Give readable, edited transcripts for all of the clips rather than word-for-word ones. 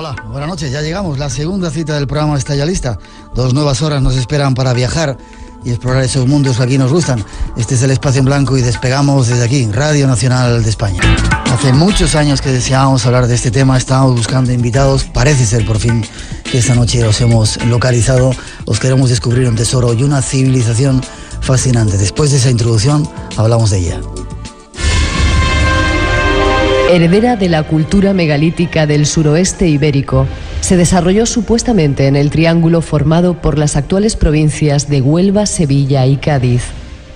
Hola, buenas noches, ya llegamos, la segunda cita del programa está ya lista. 2 nuevas horas nos esperan para viajar y explorar esos mundos que aquí nos gustan. Este es el Espacio en Blanco y despegamos desde aquí, Radio Nacional de España. Hace muchos años que deseábamos hablar de este tema, estábamos buscando invitados, parece ser por fin que esta noche los hemos localizado, os queremos descubrir un tesoro y una civilización fascinante. Después de esa introducción, hablamos de ella. Heredera de la cultura megalítica del suroeste ibérico, se desarrolló supuestamente en el triángulo formado por las actuales provincias de Huelva, Sevilla y Cádiz,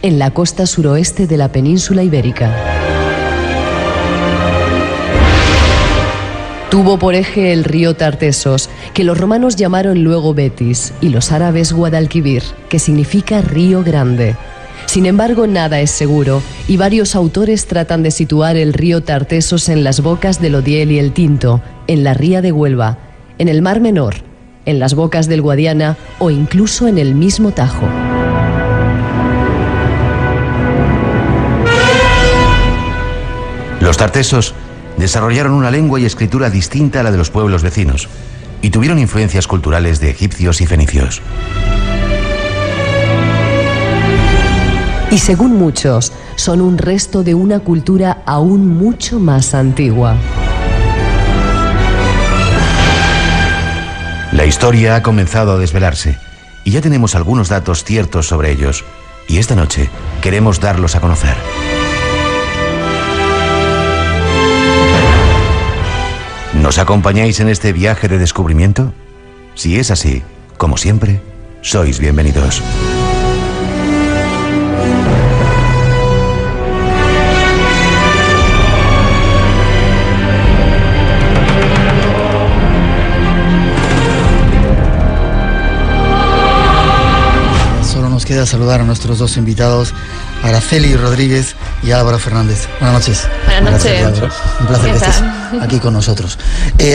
en la costa suroeste de la península ibérica. Tuvo por eje el río Tartesos, que los romanos llamaron luego Betis, y los árabes Guadalquivir, que significa río grande. Sin embargo, nada es seguro, y varios autores tratan de situar el río Tartesos en las bocas del Odiel y el Tinto, en la ría de Huelva, en el Mar Menor, en las bocas del Guadiana o incluso en el mismo Tajo. Los tartesos desarrollaron una lengua y escritura distinta a la de los pueblos vecinos y tuvieron influencias culturales de egipcios y fenicios. Y según muchos, son un resto de una cultura aún mucho más antigua. La historia ha comenzado a desvelarse y ya tenemos algunos datos ciertos sobre ellos. Y esta noche queremos darlos a conocer. ¿Nos acompañáis en este viaje de descubrimiento? Si es así, como siempre, sois bienvenidos. Nos queda saludar a nuestros dos invitados, Araceli Rodríguez y Álvaro Fernández. Buenas noches. Buenas noches. Un placer que estés aquí con nosotros.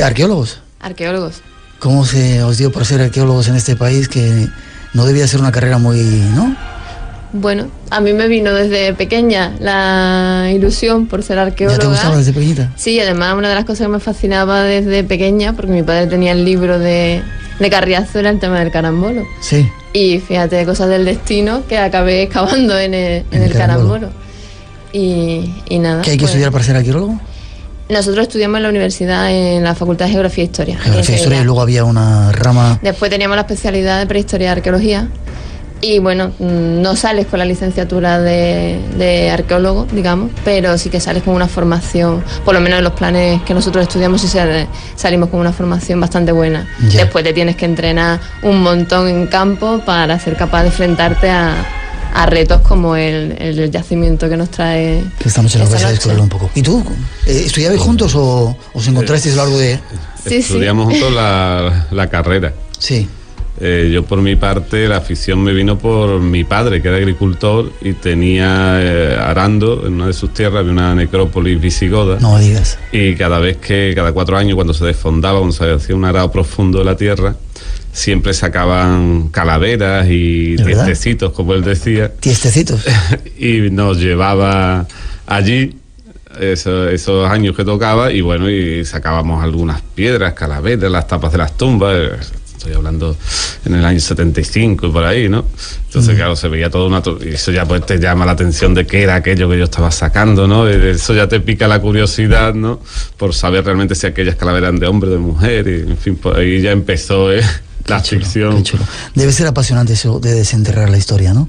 ¿Arqueólogos? Arqueólogos. ¿Cómo se os dio por ser arqueólogos en este país que no debía ser una carrera muy, ¿no? Bueno, a mí me vino desde pequeña la ilusión por ser arqueóloga. ¿Ya te gustaba desde pequeñita? Sí, además una de las cosas que me fascinaba desde pequeña, porque mi padre tenía el libro de Carriazo, era el tema del carambolo. Sí. Y fíjate, cosas del destino, que acabé excavando en el carambolo. Y nada. ¿Qué hay que estudiar para ser arqueólogo? Nosotros estudiamos en la universidad, en la Facultad de Geografía e Historia. Geografía e Historia, y luego había una rama... Después teníamos la especialidad de Prehistoria y Arqueología. Y bueno, no sales con la licenciatura de arqueólogo, digamos, pero sí que sales con una formación, por lo menos en los planes que nosotros estudiamos, sí salimos con una formación bastante buena. Ya. Después te tienes que entrenar un montón en campo para ser capaz de enfrentarte a retos como el yacimiento que nos trae. Que esta noche nos vais a descubrir un poco. ¿Y tú? ¿Estudiabais juntos o os encontrasteis a lo largo de...? Sí, estudiamos juntos la carrera. Sí. Yo por mi parte la afición me vino por mi padre, que era agricultor y tenía arando en una de sus tierras, había una necrópolis visigoda. No me digas. Y cada 4 años, cuando se desfondaba, cuando se hacía un arado profundo de la tierra, siempre sacaban calaveras y tiestecitos, como él decía. ¿Tiestecitos? Y nos llevaba allí esos años que tocaba y bueno, y sacábamos algunas piedras, calaveras, las tapas de las tumbas. Estoy hablando en el año 75 y por ahí, ¿no? Entonces, claro, se veía todo y eso ya pues te llama la atención de qué era aquello que yo estaba sacando, ¿no? Eso ya te pica la curiosidad, ¿no? Por saber realmente si aquellas calaveras eran de hombre o de mujer, y en fin, por ahí ya empezó la ficción. Qué chulo. Debe ser apasionante eso de desenterrar la historia, ¿no?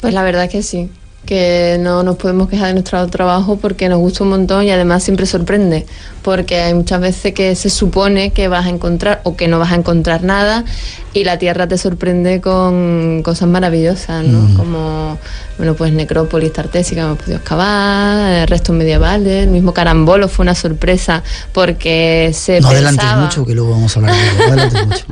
Pues la verdad es que sí, que no nos podemos quejar de nuestro trabajo porque nos gusta un montón y además siempre sorprende, porque hay muchas veces que se supone que vas a encontrar o que no vas a encontrar nada y la tierra te sorprende con cosas maravillosas, ¿no? Como, bueno, pues necrópolis tartésica hemos podido excavar, restos medievales, el mismo carambolo fue una sorpresa porque no adelantes mucho, que luego vamos a hablar de ello, no adelantes mucho.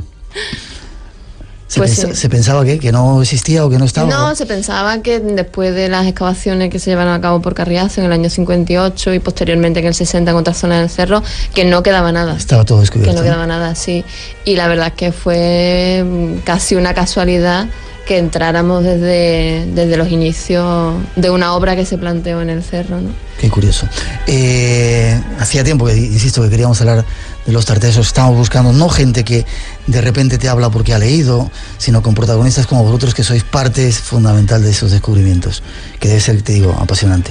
¿Se pensaba que no existía o que no estaba? No, se pensaba que después de las excavaciones que se llevaron a cabo por Carriazo en el año 58 y posteriormente en el 60 en otras zonas del cerro, que no quedaba nada. Estaba todo descubierto. Que no quedaba nada, sí. Y la verdad es que fue casi una casualidad que entráramos desde los inicios de una obra que se planteó en el cerro, ¿no? Qué curioso. Hacía tiempo que, insisto, que queríamos hablar de los tartesos. Estamos buscando no gente que de repente te habla porque ha leído, sino con protagonistas como vosotros, que sois parte fundamental de esos descubrimientos, que debe ser, te digo, apasionante.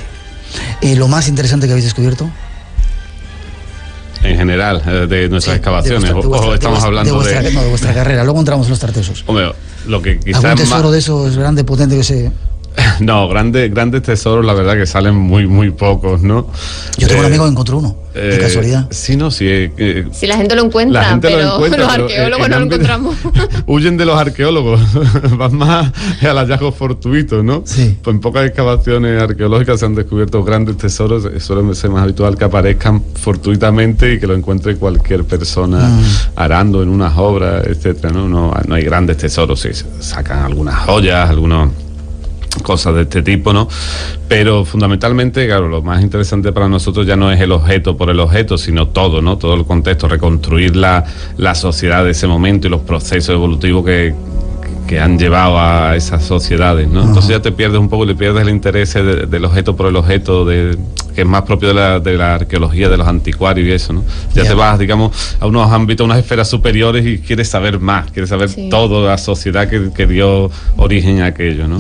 ¿Lo más interesante que habéis descubierto? En general, de nuestras excavaciones, o estamos hablando de vuestra carrera. Luego entramos en los tartesos. Hombre, lo que quizás ¿algún tesoro de esos grande, potente que se...? No, grandes tesoros, la verdad que salen muy pocos, ¿no? Yo tengo un amigo que encontró uno, de casualidad. Sí, no, sí. Si la gente lo encuentra, pero los arqueólogos no lo encontramos. Huyen de los arqueólogos, van más al hallazgo fortuito, ¿no? Sí. Pues en pocas excavaciones arqueológicas se han descubierto grandes tesoros, suele ser más habitual que aparezcan fortuitamente y que lo encuentre cualquier persona arando en unas obras, etcétera, ¿no? No hay grandes tesoros, sí, sacan algunas joyas, algunos... cosas de este tipo, ¿no? Pero fundamentalmente, claro, lo más interesante para nosotros ya no es el objeto por el objeto, sino todo, ¿no? Todo el contexto, reconstruir la sociedad de ese momento y los procesos evolutivos que han llevado a esas sociedades, ¿no? Entonces ya te pierdes un poco, le pierdes el interés del objeto por el objeto, que es más propio de la arqueología, de los anticuarios y eso, ¿no? Ya te vas, digamos, a unos ámbitos, unas esferas superiores y quieres saber más, quieres saber todo la sociedad que dio origen a aquello, ¿no?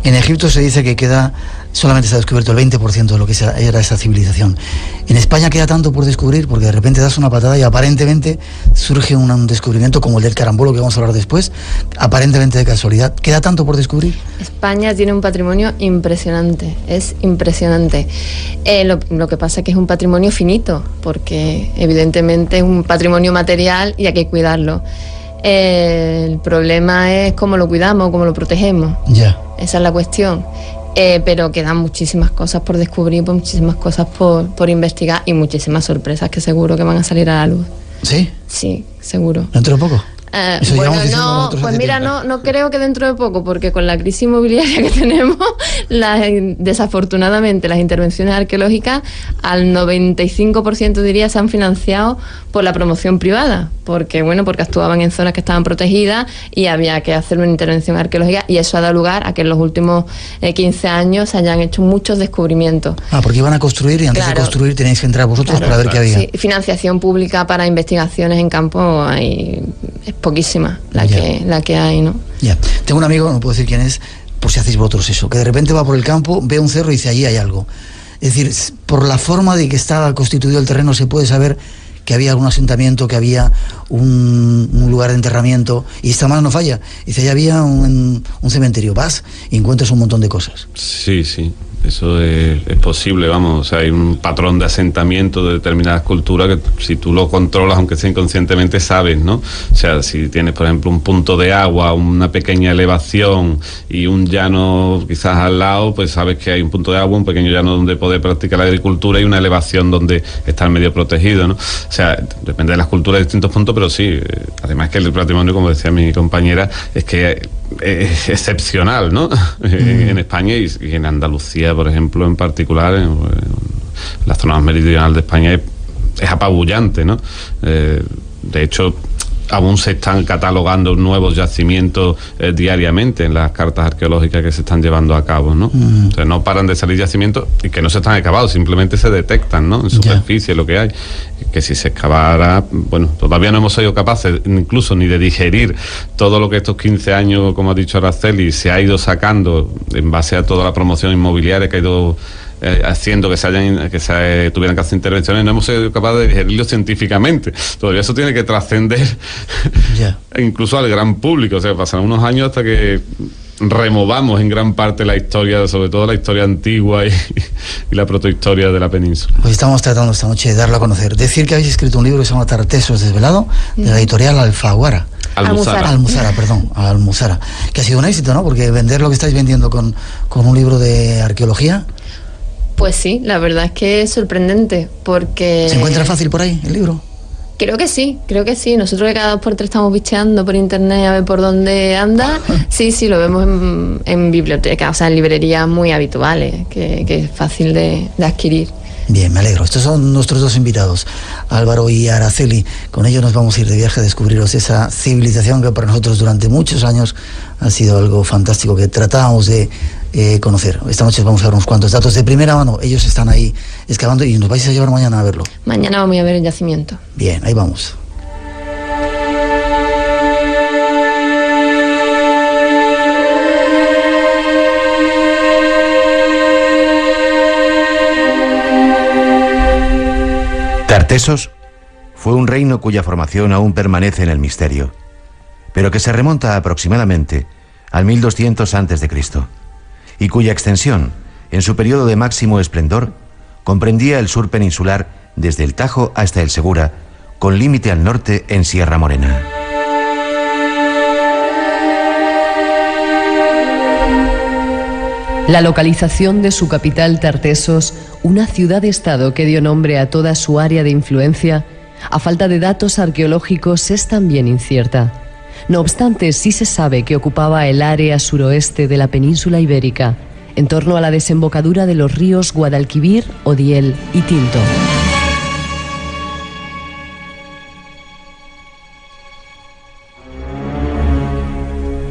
En Egipto se dice que solamente se ha descubierto el 20% de lo que era esa civilización. En España queda tanto por descubrir, porque de repente das una patada y aparentemente surge un descubrimiento como el del carambolo, que vamos a hablar después, aparentemente de casualidad. ¿Queda tanto por descubrir? España tiene un patrimonio impresionante, es impresionante. Lo que pasa es que es un patrimonio finito, porque evidentemente es un patrimonio material y hay que cuidarlo. El problema es cómo lo cuidamos, cómo lo protegemos. Ya. Esa es la cuestión. Pero quedan muchísimas cosas por descubrir, muchísimas cosas por investigar y muchísimas sorpresas que seguro que van a salir a la luz. ¿Sí? Sí, seguro. ¿Dentro de poco? Bueno, no, pues mira, no creo que dentro de poco, porque con la crisis inmobiliaria que tenemos, desafortunadamente las intervenciones arqueológicas al 95% diría se han financiado por la promoción privada, porque actuaban en zonas que estaban protegidas y había que hacer una intervención arqueológica, y eso ha dado lugar a que en los últimos 15 años se hayan hecho muchos descubrimienos. Porque iban a construir y antes de construir tenéis que entrar vosotros para ver qué había. Sí, financiación pública para investigaciones en campo es poquísima la que hay, ¿no? Ya. Tengo un amigo, no puedo decir quién es, por si hacéis vosotros eso, que de repente va por el campo, ve un cerro y dice, allí hay algo. Es decir, por la forma de que está constituido el terreno se puede saber que había algún asentamiento, que había un lugar de enterramiento, y esta mano no falla. Dice, ya había un cementerio, vas y encuentras un montón de cosas. Sí, eso es posible, vamos, o sea, hay un patrón de asentamiento de determinadas culturas que si tú lo controlas, aunque sea inconscientemente, sabes, ¿no? O sea, si tienes, por ejemplo, un punto de agua, una pequeña elevación y un llano quizás al lado, pues sabes que hay un punto de agua, un pequeño llano donde poder practicar la agricultura y una elevación donde está el medio protegido, ¿no? O sea, depende de las culturas de distintos puntos, pero sí, además que el patrimonio, como decía mi compañera, es que es excepcional, ¿no? En España y en Andalucía, por ejemplo, en particular, en la zona más meridional de España es apabullante, ¿no? De hecho, aún se están catalogando nuevos yacimientos diariamente en las cartas arqueológicas que se están llevando a cabo, ¿no? O sea, no paran de salir yacimientos y que no se están acabados, simplemente se detectan, ¿no? En superficie lo que hay. Que si se excavara, bueno, todavía no hemos sido capaces incluso ni de digerir todo lo que estos 15 años, como ha dicho Araceli, se ha ido sacando en base a toda la promoción inmobiliaria que ha ido haciendo que se tuvieran que hacer intervenciones. No hemos sido capaces de digerirlo científicamente. Todavía eso tiene que trascender incluso al gran público. O sea, pasarán unos años hasta que removamos en gran parte la historia, sobre todo la historia antigua y la protohistoria de la península. Pues estamos tratando esta noche de darlo a conocer. Decir que habéis escrito un libro que se llama Tartesos Desvelado, de la editorial Alfaguara. Almuzara, que ha sido un éxito, ¿no? Porque vender lo que estáis vendiendo con un libro de arqueología. Pues sí, la verdad es que es sorprendente, porque... ¿Se encuentra fácil por ahí el libro? Creo que sí. Nosotros que cada 2 por 3 estamos bicheando por internet a ver por dónde anda. Sí, lo vemos en bibliotecas, o sea, en librerías muy habituales, que es fácil de adquirir. Bien, me alegro. Estos son nuestros 2 invitados, Álvaro y Araceli. Con ellos nos vamos a ir de viaje a descubriros esa civilización que para nosotros durante muchos años ha sido algo fantástico, que tratábamos de conocer. Esta noche vamos a ver unos cuantos datos de primera mano. Ellos están ahí excavando y nos vais a llevar mañana a verlo. Mañana vamos a ver el yacimiento. Bien, ahí vamos. Tartesos fue un reino cuya formación aún permanece en el misterio, pero que se remonta aproximadamente al 1200 a.C. y cuya extensión, en su periodo de máximo esplendor, comprendía el sur peninsular desde el Tajo hasta el Segura, con límite al norte en Sierra Morena. La localización de su capital, Tartesos, una ciudad-estado que dio nombre a toda su área de influencia, a falta de datos arqueológicos es también incierta. No obstante, sí se sabe que ocupaba el área suroeste de la península ibérica, en torno a la desembocadura de los ríos Guadalquivir, Odiel y Tinto.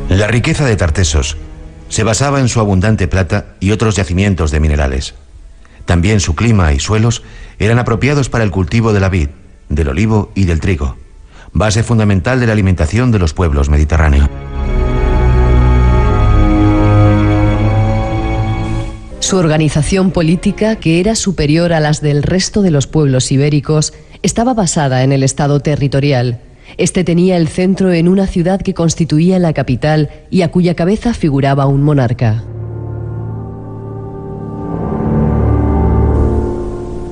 La riqueza de Tartesos se basaba en su abundante plata y otros yacimientos de minerales. También su clima y suelos eran apropiados para el cultivo de la vid, del olivo y del trigo, base fundamental de la alimentación de los pueblos mediterráneos. Su organización política, que era superior a las del resto de los pueblos ibéricos, estaba basada en el Estado territorial. Este tenía el centro en una ciudad que constituía la capital y a cuya cabeza figuraba un monarca.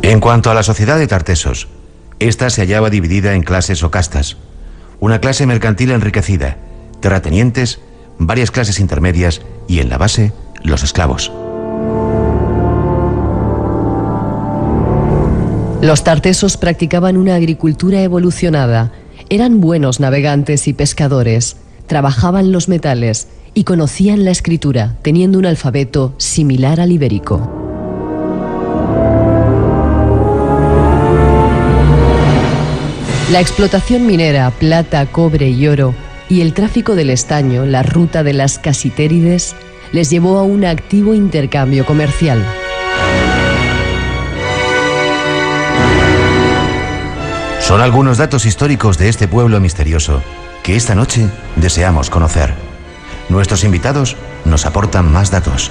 En cuanto a la sociedad de Tartesos, esta se hallaba dividida en clases o castas. Una clase mercantil enriquecida, terratenientes, varias clases intermedias y en la base, los esclavos. Los tartesos practicaban una agricultura evolucionada. Eran buenos navegantes y pescadores, trabajaban los metales y conocían la escritura, teniendo un alfabeto similar al ibérico. La explotación minera, plata, cobre y oro, y el tráfico del estaño, la ruta de las casitérides, les llevó a un activo intercambio comercial. Son algunos datos históricos de este pueblo misterioso que esta noche deseamos conocer. Nuestros invitados nos aportan más datos.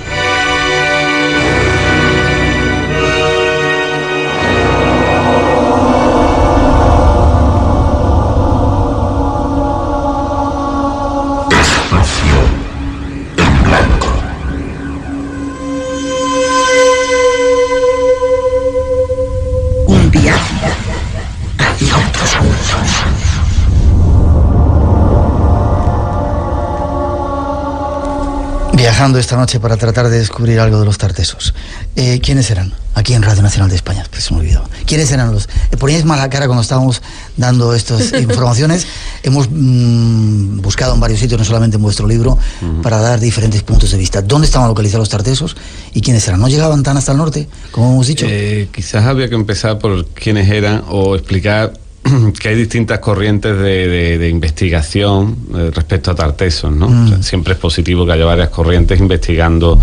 Un viaje hacia otros mundos. Viajando esta noche para tratar de descubrir algo de los tartesos. ¿Quiénes eran? Aquí en Radio Nacional de España, pues se me olvidó. ¿Quiénes eran los? Poníais mala cara cuando estábamos dando estas informaciones. Hemos buscado en varios sitios, no solamente en vuestro libro, para dar diferentes puntos de vista. ¿Dónde estaban localizados los tartesos y quiénes eran? ¿No llegaban tan hasta el norte, como hemos dicho? Quizás habría que empezar por quiénes eran o explicar que hay distintas corrientes de investigación respecto a Tartesos, ¿no? O sea, siempre es positivo que haya varias corrientes investigando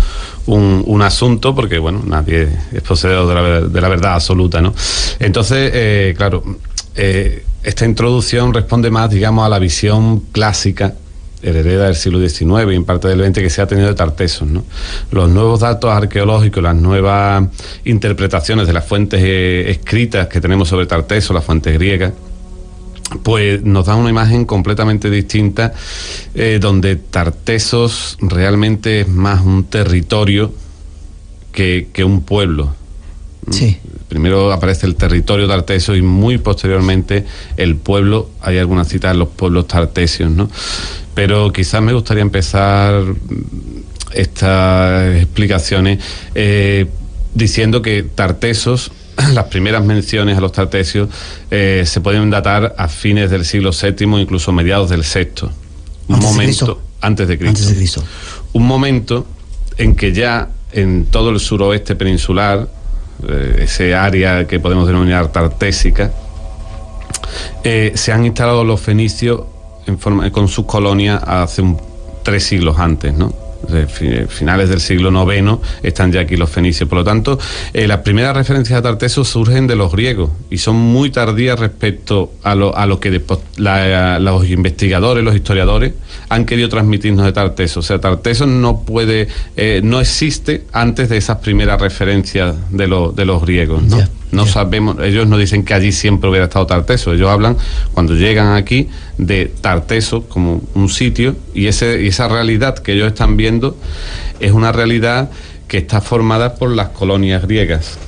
un asunto, porque, bueno, nadie es poseedor de la verdad absoluta, ¿no? Entonces, claro, esta introducción responde más, digamos, a la visión clásica, heredera del siglo XIX y en parte del XX, que se ha tenido de Tartesos, ¿no? Los nuevos datos arqueológicos, las nuevas interpretaciones de las fuentes escritas que tenemos sobre Tartesos, las fuentes griegas, pues nos dan una imagen completamente distinta, donde Tartesos realmente es más un territorio que un pueblo. Sí. Primero aparece el territorio tarteso y muy posteriormente el pueblo. Hay algunas citas en los pueblos tartesios, ¿no? Pero quizás me gustaría empezar estas explicaciones diciendo que Tartesos, las primeras menciones a los tartesios se pueden datar a fines del siglo VII, incluso mediados del VI. Antes de Cristo. Un momento en que ya en todo el suroeste peninsular, ese área que podemos denominar tartésica, se han instalado los fenicios con sus colonias hace 3 siglos antes, ¿no? finales del siglo IX están ya aquí los fenicios. Por lo tanto, las primeras referencias a Tartesos surgen de los griegos y son muy tardías respecto a lo que después los investigadores, los historiadores han querido transmitirnos de Tartesos. O sea, Tartesos no existe antes de esas primeras referencias de los griegos, ¿no? No sabemos, ellos no dicen que allí siempre hubiera estado Tartesos, ellos hablan cuando llegan aquí de Tartesos como un sitio, y esa realidad que ellos están viendo es una realidad que está formada por las colonias griegas.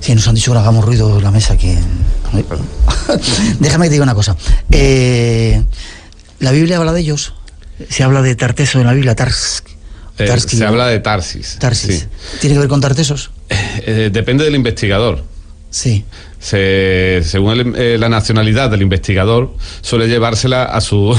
Sí, nos han dicho que no hagamos ruido en la mesa, que... Déjame que te diga una cosa. ¿La Biblia habla de ellos? ¿Se habla de Tarteso en la Biblia? Se habla de Tarsis. Tarsis. Sí. ¿Tiene que ver con Tartesos? Depende del investigador. Sí. Según la nacionalidad del investigador, suele llevársela a su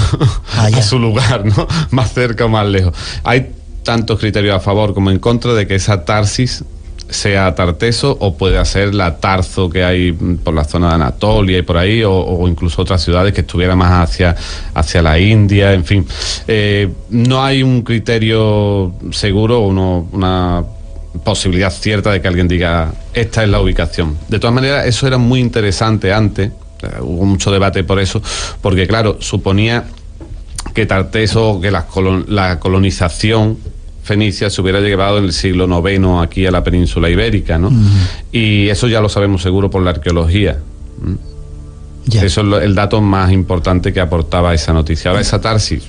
lugar, ¿no? Más cerca o más lejos. Hay tantos criterios a favor como en contra de que esa Tarsis sea Tarteso, o puede ser la Tarzo que hay por la zona de Anatolia y por ahí, o incluso otras ciudades que estuvieran más hacia la India, en fin. No hay un criterio seguro, una posibilidad cierta de que alguien diga esta es la ubicación. De todas maneras, eso era muy interesante antes, hubo mucho debate por eso, porque claro, suponía que Tarteso, que la colonización fenicia se hubiera llevado en el siglo IX aquí a la península ibérica, ¿no? Y eso ya lo sabemos seguro por la arqueología. Eso es el dato más importante que aportaba esa noticia. Ahora, esa Tarsis,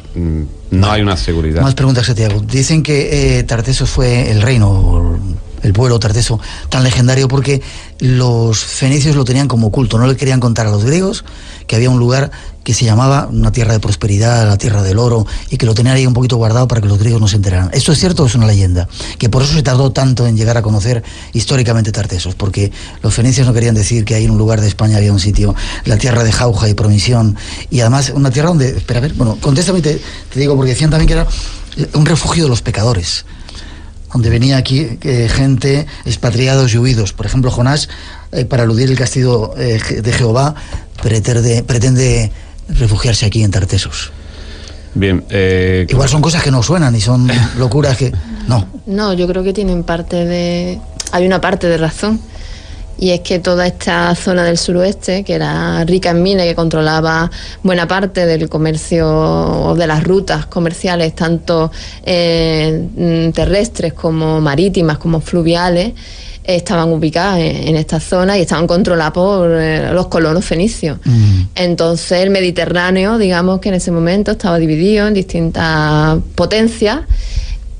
no hay una seguridad. Más preguntas, Santiago. Dicen que Tartesos fue el reino, el pueblo Tarteso, tan legendario porque los fenicios lo tenían como oculto, no le querían contar a los griegos que había un lugar que se llamaba una tierra de prosperidad, la tierra del oro, y que lo tenían ahí un poquito guardado para que los griegos no se enteraran. ¿Esto es cierto o es una leyenda? Que por eso se tardó tanto en llegar a conocer históricamente Tartesos, porque los fenicios no querían decir que ahí en un lugar de España había un sitio, la tierra de jauja y promisión, y además una tierra donde, espera, a ver, bueno, contéstame, te digo, porque decían también que era un refugio de los pecadores, donde venía aquí gente, expatriados y huidos. Por ejemplo, Jonás, para eludir el castigo de Jehová, pretende refugiarse aquí en Tartesos. Bien, igual son cosas que no suenan y son locuras que... No, yo creo que tienen hay una parte de razón, y es que toda esta zona del suroeste, que era rica en minas, que controlaba buena parte del comercio o de las rutas comerciales, tanto terrestres como marítimas, como fluviales, estaban ubicadas en esta zona y estaban controladas por los colonos fenicios. Entonces el Mediterráneo, digamos que en ese momento estaba dividido en distintas potencias,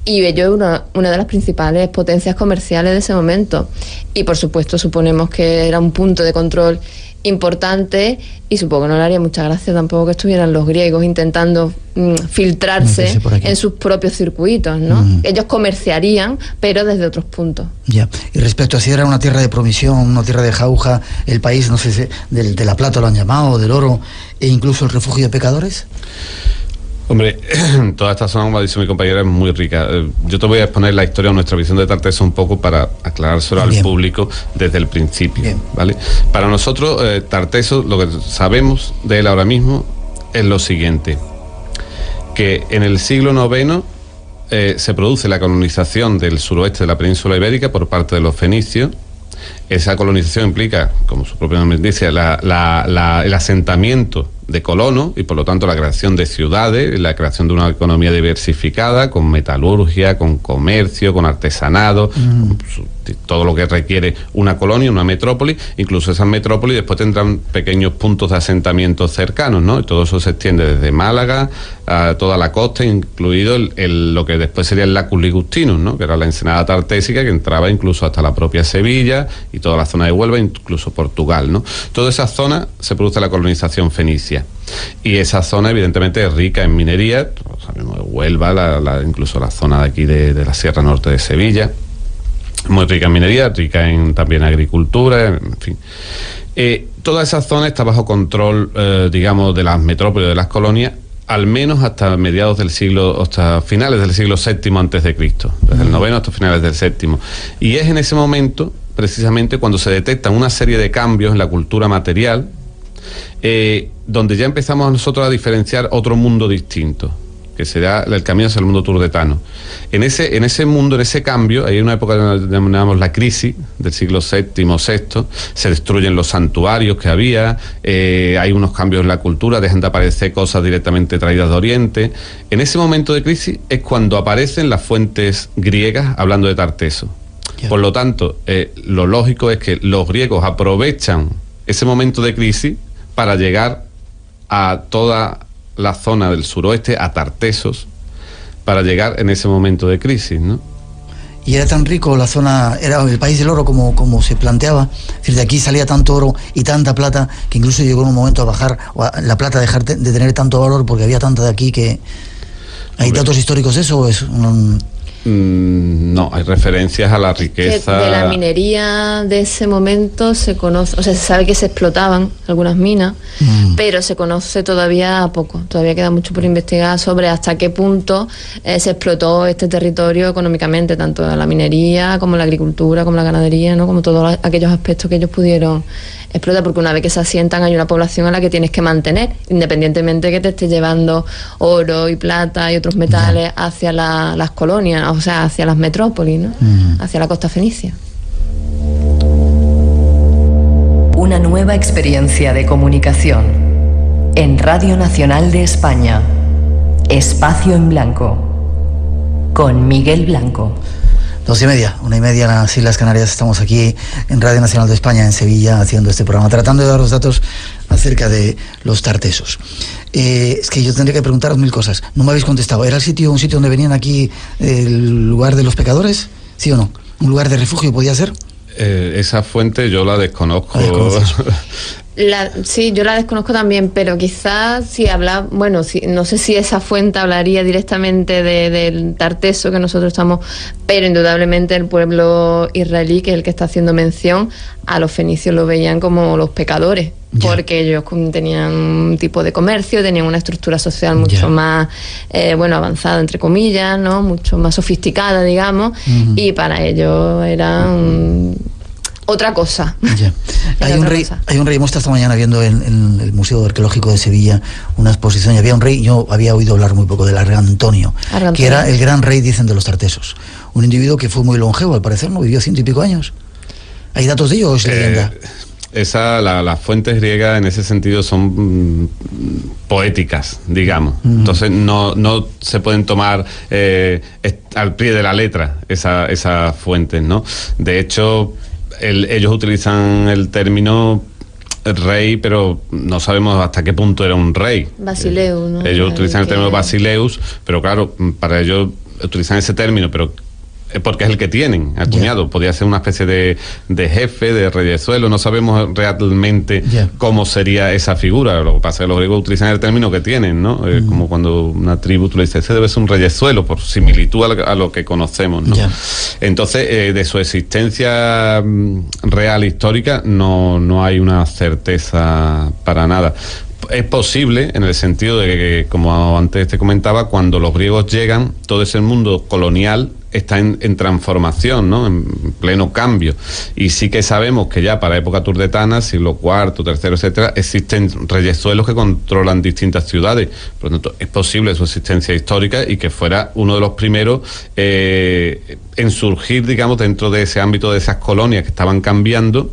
y Bello es una de las principales potencias comerciales de ese momento. Y por supuesto suponemos que era un punto de control importante, y supongo que no le haría mucha gracia tampoco que estuvieran los griegos intentando filtrarse en sus propios circuitos, ¿no? Ellos comerciarían, pero desde otros puntos. Ya. Y respecto a si era una tierra de promisión, una tierra de jauja, el país, no sé si de la plata lo han llamado, del oro, e incluso el refugio de pecadores. Hombre, toda esta zona, como ha dicho mi compañera, es muy rica. Yo te voy a exponer la historia o nuestra visión de Tartesos un poco para aclarárselo al público desde el principio. ¿Vale? Para nosotros, Tartesos, lo que sabemos de él ahora mismo es lo siguiente: que en el siglo IX se produce la colonización del suroeste de la península ibérica por parte de los fenicios. Esa colonización implica, como su propio nombre dice, el asentamiento de colonos y por lo tanto la creación de ciudades, la creación de una economía diversificada con metalurgia, con comercio, con artesanado, con todo lo que requiere una colonia, una metrópoli. Incluso esas metrópolis después tendrán pequeños puntos de asentamiento cercanos, ¿no? Y todo eso se extiende desde Málaga a toda la costa, incluido lo que después sería el Lacus Ligustinus, ¿no? Que era la ensenada tartésica que entraba incluso hasta la propia Sevilla y toda la zona de Huelva, incluso Portugal, ¿no? Toda esa zona se produce la colonización fenicia. Y esa zona evidentemente es rica en minería, sabemos de Huelva, incluso la zona de aquí de la Sierra Norte de Sevilla, muy rica en minería, rica en también agricultura, en fin. Toda esa zona está bajo control, digamos, de las metrópolis, de las colonias, al menos hasta hasta finales del siglo VII antes de Cristo, desde el IX hasta finales del VII. Y es en ese momento, precisamente, cuando se detectan una serie de cambios en la cultura material, donde ya empezamos nosotros a diferenciar otro mundo distinto. que será el camino hacia el mundo turdetano. En ese mundo, en ese cambio, hay una época que denominamos la crisis del siglo VII, VI, se destruyen los santuarios que había, hay unos cambios en la cultura, dejan de aparecer cosas directamente traídas de Oriente. En ese momento de crisis es cuando aparecen las fuentes griegas hablando de Tarteso. Por lo tanto, lo lógico es que los griegos aprovechan ese momento de crisis para llegar a toda la zona del suroeste, a Tartesos, para llegar en ese momento de crisis, ¿no? Y era tan rico la zona, era el país del oro como se planteaba. Es decir, de aquí salía tanto oro y tanta plata que incluso llegó en un momento a bajar, o a la plata dejar de tener tanto valor porque había tanta de aquí que... ¿Hay datos históricos de eso o es un...? No, hay referencias a la riqueza. Que de la minería de ese momento se conoce, o sea, se sabe que se explotaban algunas minas, pero se conoce todavía poco. Todavía queda mucho por investigar sobre hasta qué punto se explotó este territorio económicamente, tanto la minería como la agricultura, como la ganadería, ¿no? Como todos aquellos aspectos que ellos pudieron explotar, porque una vez que se asientan hay una población a la que tienes que mantener, independientemente que te esté llevando oro y plata y otros metales hacia las colonias, o sea, hacia las metrópolis, ¿no? Hacia la costa fenicia. Una nueva experiencia de comunicación en Radio Nacional de España. Espacio en Blanco con Miguel Blanco. 12:30, 1:30 en las Islas Canarias. Estamos aquí en Radio Nacional de España, en Sevilla, haciendo este programa, tratando de dar los datos acerca de los tartesos. Es que yo tendría que preguntaros mil cosas. No me habéis contestado. ¿Era un sitio donde venían aquí, el lugar de los pecadores? ¿Sí o no? ¿Un lugar de refugio podía ser? Esa fuente yo la desconozco. Sí, yo la desconozco también, pero quizás si habla, bueno, no sé si esa fuente hablaría directamente del Tarteso que nosotros estamos, pero indudablemente el pueblo israelí, que es el que está haciendo mención, a los fenicios lo veían como los pecadores, porque ellos tenían un tipo de comercio, tenían una estructura social mucho más, avanzada, entre comillas, ¿no? Mucho más sofisticada, digamos, y para ellos era otra cosa. Hay un rey, hemos estado esta mañana viendo en el Museo Arqueológico de Sevilla una exposición, y había un rey, yo había oído hablar muy poco del Argantonio, que era el gran rey, dicen, de los tartesos. Un individuo que fue muy longevo, al parecer, ¿no? Vivió 100 y pico años. ¿Hay datos de ello o es leyenda? Las fuentes griegas en ese sentido son poéticas, digamos. Entonces no se pueden tomar al pie de la letra esas fuentes, ¿no? De hecho, ellos utilizan el término rey, pero no sabemos hasta qué punto era un rey. Basileus, ¿no? Ellos utilizan el término Basileus, pero claro, para ellos utilizan ese término, pero porque es el que tienen acuñado. Podría ser una especie de jefe, de reyezuelo. No sabemos realmente cómo sería esa figura. Lo que pasa es que los griegos utilizan el término que tienen, ¿no? Como cuando una tribu, tú le dices, ese debe ser un reyezuelo, por similitud a lo que conocemos, ¿no? Entonces, de su existencia real, histórica, no hay una certeza para nada. Es posible en el sentido de que, como antes te comentaba, cuando los griegos llegan, todo ese mundo colonial está en transformación, ¿no? En pleno cambio. Y sí que sabemos que ya para época turdetana, siglo IV, III, etcétera, existen reyezuelos que controlan distintas ciudades. Por lo tanto, es posible su existencia histórica y que fuera uno de los primeros en surgir, digamos, dentro de ese ámbito de esas colonias que estaban cambiando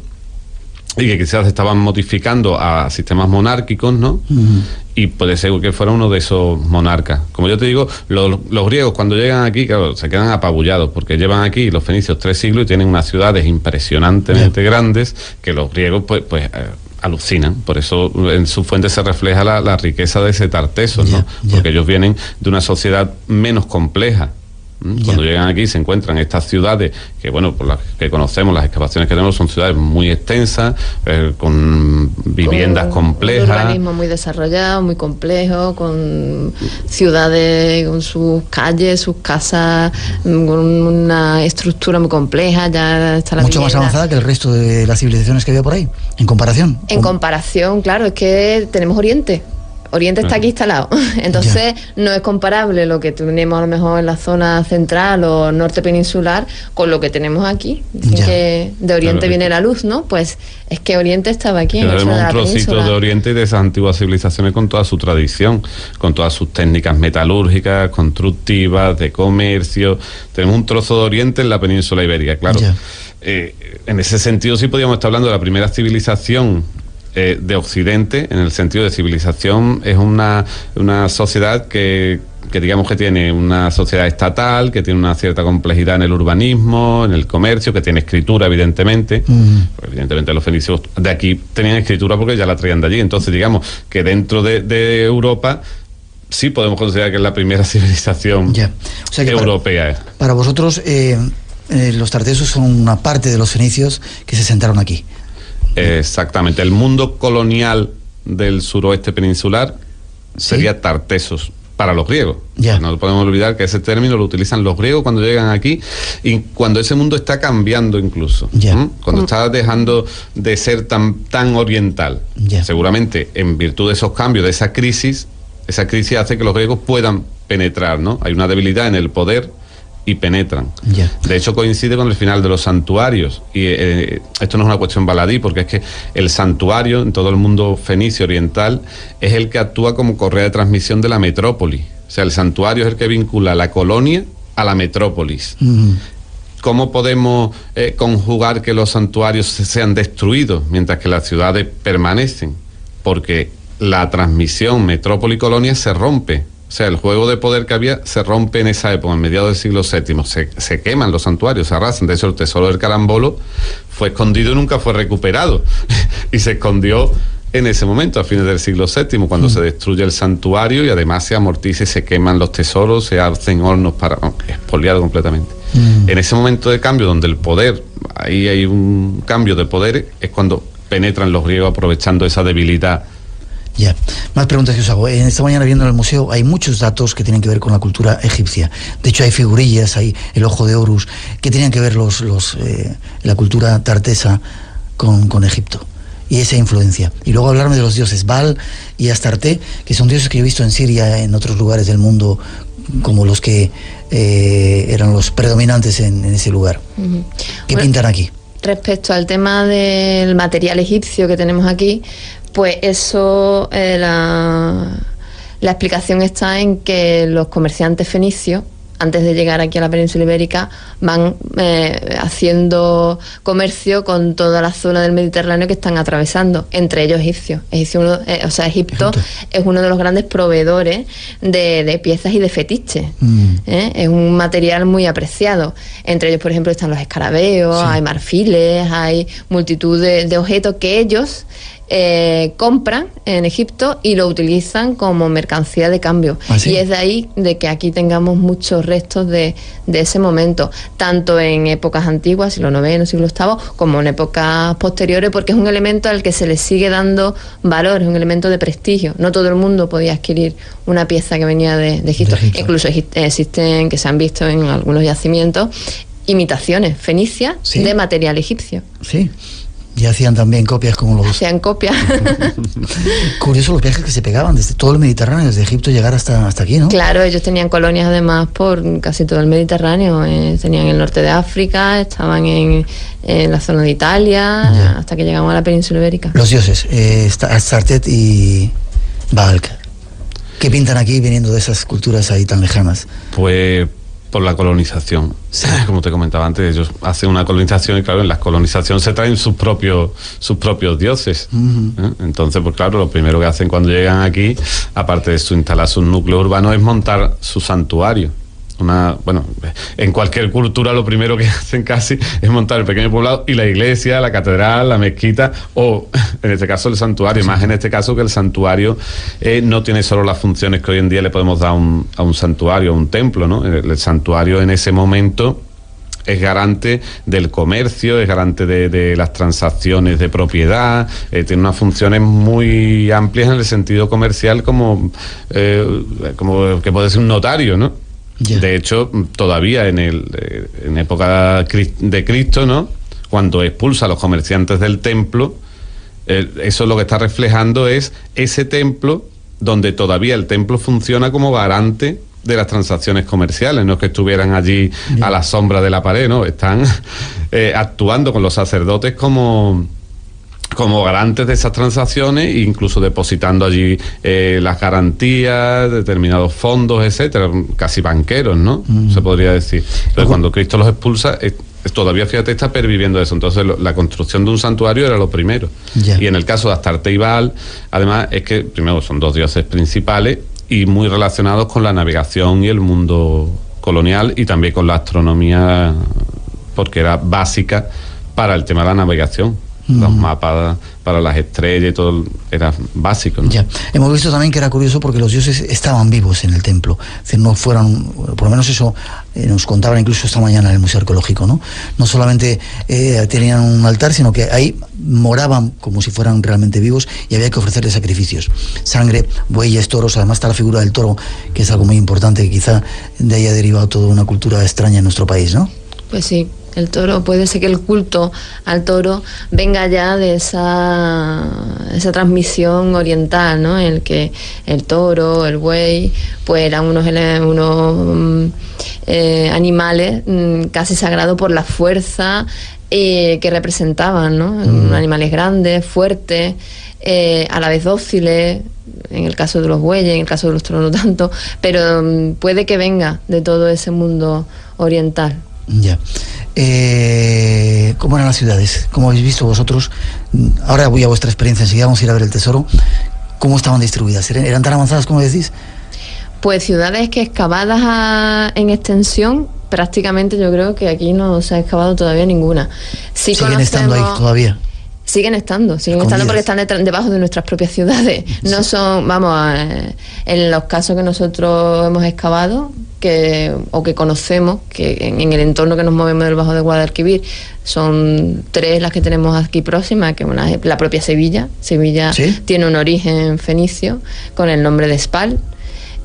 y que quizás estaban modificando a sistemas monárquicos, ¿no? Y puede ser que fuera uno de esos monarcas. Como yo te digo, los griegos cuando llegan aquí, claro, se quedan apabullados, porque llevan aquí los fenicios 3 siglos y tienen unas ciudades impresionantemente grandes que los griegos pues alucinan. Por eso en su fuente se refleja la riqueza de ese Tarteso, ¿no? Porque ellos vienen de una sociedad menos compleja. Cuando llegan aquí se encuentran estas ciudades que, bueno, por las que conocemos, las excavaciones que tenemos, son ciudades muy extensas, con viviendas complejas. Un urbanismo muy desarrollado, muy complejo, con ciudades, con sus calles, sus casas, con una estructura muy compleja. Ya está la mucho más avanzada que el resto de las civilizaciones que había por ahí, en comparación. En comparación, claro, es que tenemos Oriente. Oriente está aquí instalado, entonces no es comparable lo que tenemos a lo mejor en la zona central o norte peninsular con lo que tenemos aquí. Dicen que de Oriente viene la luz, ¿no? Pues es que Oriente estaba aquí. Tenemos un trocito de Oriente y de esas antiguas civilizaciones con toda su tradición, con todas sus técnicas metalúrgicas, constructivas, de comercio. Tenemos un trozo de Oriente en la península ibérica, claro. En ese sentido sí podríamos estar hablando de la primera civilización de Occidente, en el sentido de civilización. Es una sociedad que digamos que tiene una sociedad estatal, que tiene una cierta complejidad en el urbanismo, en el comercio, que tiene escritura, evidentemente. Pues evidentemente los fenicios de aquí tenían escritura porque ya la traían de allí. Entonces, digamos que dentro de Europa sí podemos considerar que es la primera civilización o sea que europea. Para vosotros, los tartesos son una parte de los fenicios que se sentaron aquí. Exactamente. El mundo colonial del suroeste peninsular sería Tartesos para los griegos. No podemos olvidar que ese término lo utilizan los griegos cuando llegan aquí y cuando ese mundo está cambiando incluso. Cuando está dejando de ser tan oriental. Seguramente en virtud de esos cambios, de esa crisis hace que los griegos puedan penetrar, ¿no? Hay una debilidad en el poder y penetran. De hecho coincide con el final de los santuarios y esto no es una cuestión baladí, porque es que el santuario en todo el mundo fenicio oriental es el que actúa como correa de transmisión de la metrópoli. O sea, el santuario es el que vincula la colonia a la metrópolis. ¿Cómo podemos conjugar que los santuarios sean destruidos mientras que las ciudades permanecen? Porque la transmisión metrópoli-colonia se rompe. O sea, el juego de poder que había se rompe en esa época, en mediados del siglo VII. Se queman los santuarios, se arrasan. De hecho, el tesoro del Carambolo fue escondido y nunca fue recuperado. Y se escondió en ese momento, a fines del siglo VII, cuando se destruye el santuario y además se amortiza y se queman los tesoros, se hacen hornos para expoliado completamente. En ese momento de cambio, donde el poder, ahí hay un cambio de poder, es cuando penetran los griegos aprovechando esa debilidad. Más preguntas que os hago. En esta mañana viendo en el museo hay muchos datos que tienen que ver con la cultura egipcia. De hecho hay figurillas, hay el ojo de Horus, que tenían que ver la cultura tartesa con Egipto y esa influencia. Y luego hablarme de los dioses Baal y Astarte, que son dioses que yo he visto en Siria, en otros lugares del mundo, como los que eran los predominantes en ese lugar. ¿Qué pintan aquí? Respecto al tema del material egipcio que tenemos aquí, pues eso, la explicación está en que los comerciantes fenicios, antes de llegar aquí a la península ibérica, van haciendo comercio con toda la zona del Mediterráneo que están atravesando, entre ellos egipcios. Egipto es uno de los grandes proveedores de piezas y de fetiches. Es un material muy apreciado. Entre ellos, por ejemplo, están los escarabeos, hay marfiles, hay multitud de objetos que ellos compran en Egipto y lo utilizan como mercancía de cambio. Y es de ahí de que aquí tengamos muchos restos de ese momento, tanto en épocas antiguas, siglo IX, siglo VIII, como en épocas posteriores, porque es un elemento al que se le sigue dando valor, es un elemento de prestigio. No todo el mundo podía adquirir una pieza que venía de Egipto. Incluso existen, que se han visto en algunos yacimientos, imitaciones fenicias de material egipcio. Y hacían también copias como los... Hacían copias. Curioso los viajes que se pegaban desde todo el Mediterráneo, desde Egipto llegar hasta aquí, ¿no? Claro, ellos tenían colonias además por casi todo el Mediterráneo. Tenían el norte de África, estaban en la zona de Italia, hasta que llegamos a la península ibérica. Los dioses, Astarte y Baal, ¿qué pintan aquí viniendo de esas culturas ahí tan lejanas? Pues por la colonización. Como te comentaba antes, ellos hacen una colonización y claro, en la colonización se traen sus propios dioses. Entonces, pues claro, lo primero que hacen cuando llegan aquí, aparte de instalar sus núcleos urbanos, es montar su santuario. En cualquier cultura lo primero que hacen casi es montar el pequeño poblado y la iglesia, la catedral, la mezquita o en este caso el santuario. Más en este caso que el santuario no tiene solo las funciones que hoy en día le podemos dar a un santuario, a un templo, ¿no? El santuario en ese momento es garante del comercio, es garante de las transacciones de propiedad, tiene unas funciones muy amplias en el sentido comercial como que puede ser un notario, ¿no? De hecho, todavía en época de Cristo, ¿no? Cuando expulsa a los comerciantes del templo, eso lo que está reflejando es ese templo donde todavía el templo funciona como garante de las transacciones comerciales. No es que estuvieran allí a la sombra de la pared, ¿no? Están actuando con los sacerdotes como garantes de esas transacciones e incluso depositando allí las garantías, determinados fondos, etcétera, casi banqueros, ¿no? Se podría decir. Entonces, cuando Cristo los expulsa, todavía, fíjate, está perviviendo eso. Entonces, la construcción de un santuario era lo primero. Y en el caso de Astarte y Baal, además, es que primero son dos dioses principales y muy relacionados con la navegación y el mundo colonial, y también con la astronomía, porque era básica para el tema de la navegación. Los mapas para las estrellas y todo era básico, ¿no? Ya. Hemos visto también que era curioso porque los dioses estaban vivos en el templo, es decir, no fueran, por lo menos eso nos contaban incluso esta mañana en el Museo Arqueológico, ¿no? No solamente tenían un altar, sino que ahí moraban como si fueran realmente vivos, y había que ofrecerles sacrificios, sangre, bueyes, toros. Además está la figura del toro, que es algo muy importante, que quizá de ahí ha derivado toda una cultura extraña en nuestro país, ¿no? Pues sí. El toro, puede ser que el culto al toro venga ya de esa transmisión oriental, ¿no? En el que el toro, el buey, pues eran unos animales casi sagrados por la fuerza que representaban, ¿no? Animales grandes, fuertes, a la vez dóciles, en el caso de los bueyes, en el caso de los toros no tanto, pero puede que venga de todo ese mundo oriental. Ya. ¿Cómo eran las ciudades? ¿Cómo habéis visto vosotros? Ahora voy a vuestra experiencia, enseguida vamos a ir a ver el tesoro. ¿Cómo estaban distribuidas? ¿Eran tan avanzadas como decís? Pues ciudades que excavadas en extensión, prácticamente yo creo que aquí no se ha excavado todavía ninguna. Sí, siguen estando ahí todavía. Siguen estando porque están debajo de nuestras propias ciudades. Sí. No son, en los casos que nosotros hemos excavado, que conocemos, que en el entorno que nos movemos del Bajo de Guadalquivir, son 3 las que tenemos aquí próximas, que una es la propia Sevilla. Sevilla, ¿sí?, tiene un origen fenicio con el nombre de Spal,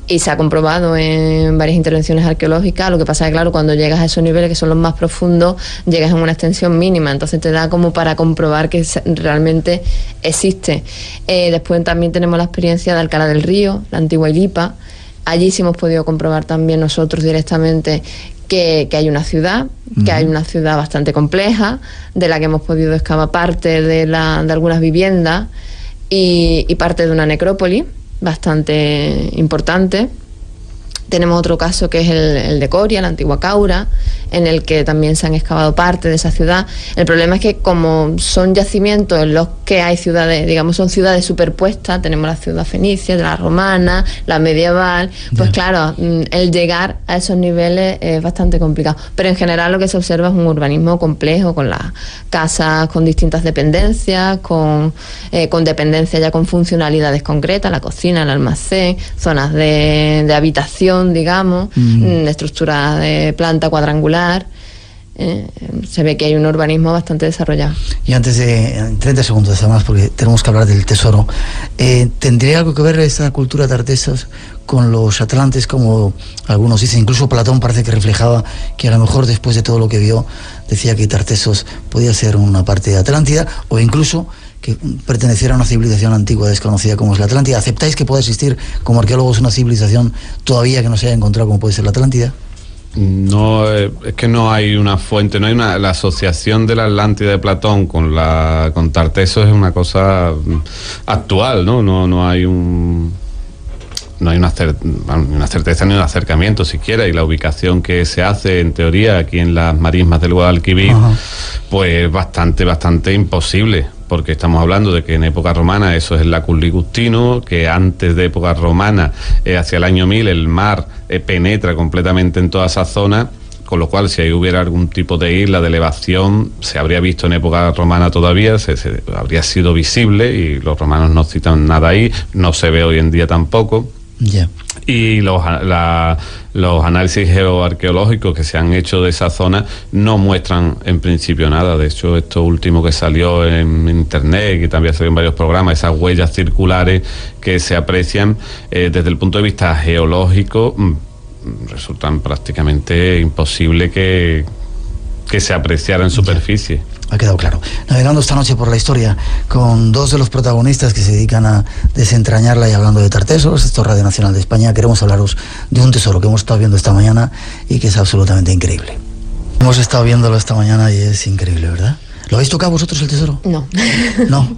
y se ha comprobado en varias intervenciones arqueológicas. Lo que pasa es que, claro, cuando llegas a esos niveles que son los más profundos, llegas en una extensión mínima, entonces te da como para comprobar que realmente existe. Después también tenemos la experiencia de Alcalá del Río, la antigua Ilipa. Allí sí hemos podido comprobar también nosotros directamente que hay una ciudad, que hay una ciudad bastante compleja, de la que hemos podido excavar parte de algunas viviendas y parte de una necrópolis bastante importante. Tenemos otro caso que es el de Coria, la antigua Caura, en el que también se han excavado parte de esa ciudad. El problema es que como son yacimientos en los que hay ciudades, digamos, son ciudades superpuestas, tenemos la ciudad fenicia, la romana, la medieval, pues claro, el llegar a esos niveles es bastante complicado. Pero en general lo que se observa es un urbanismo complejo, con las casas con distintas dependencias, con dependencias ya con funcionalidades concretas, la cocina, el almacén, zonas de habitación, digamos, estructura de planta cuadrangular. Se ve que hay un urbanismo bastante desarrollado. Y antes de 30 segundos además, porque tenemos que hablar del tesoro, ¿tendría algo que ver esta cultura de Tartesos con los atlantes, como algunos dicen? Incluso Platón parece que reflejaba que a lo mejor después de todo lo que vio, decía que Tartesos podía ser una parte de Atlántida, o incluso que perteneciera a una civilización antigua desconocida como es la Atlántida. ¿Aceptáis que pueda existir como arqueólogos una civilización todavía que no se haya encontrado como puede ser la Atlántida? No, es que no hay una fuente, no hay la asociación de la Atlántida de Platón con Tartesos es una cosa actual, ¿no? No hay una certeza ni un acercamiento siquiera, y la ubicación que se hace en teoría aquí en las marismas del Guadalquivir, pues bastante imposible, porque estamos hablando de que en época romana eso es el Lacus Ligustino, que antes de época romana, hacia el año 1000, el mar penetra completamente en toda esa zona, con lo cual si ahí hubiera algún tipo de isla de elevación, se habría visto en época romana todavía, se habría sido visible, y los romanos no citan nada ahí, no se ve hoy en día tampoco. Yeah. Y los análisis geoarqueológicos que se han hecho de esa zona no muestran en principio nada. De hecho, esto último que salió en internet, que también salió en varios programas, esas huellas circulares que se aprecian desde el punto de vista geológico, resultan prácticamente imposible que se apreciara en superficie. Ha quedado claro. Navegando esta noche por la historia con dos de los protagonistas que se dedican a desentrañarla y hablando de Tartesos, esto es Radio Nacional de España, queremos hablaros de un tesoro que hemos estado viendo esta mañana y que es absolutamente increíble. Hemos estado viéndolo esta mañana y es increíble, ¿verdad? ¿Lo habéis tocado vosotros el tesoro? No. No.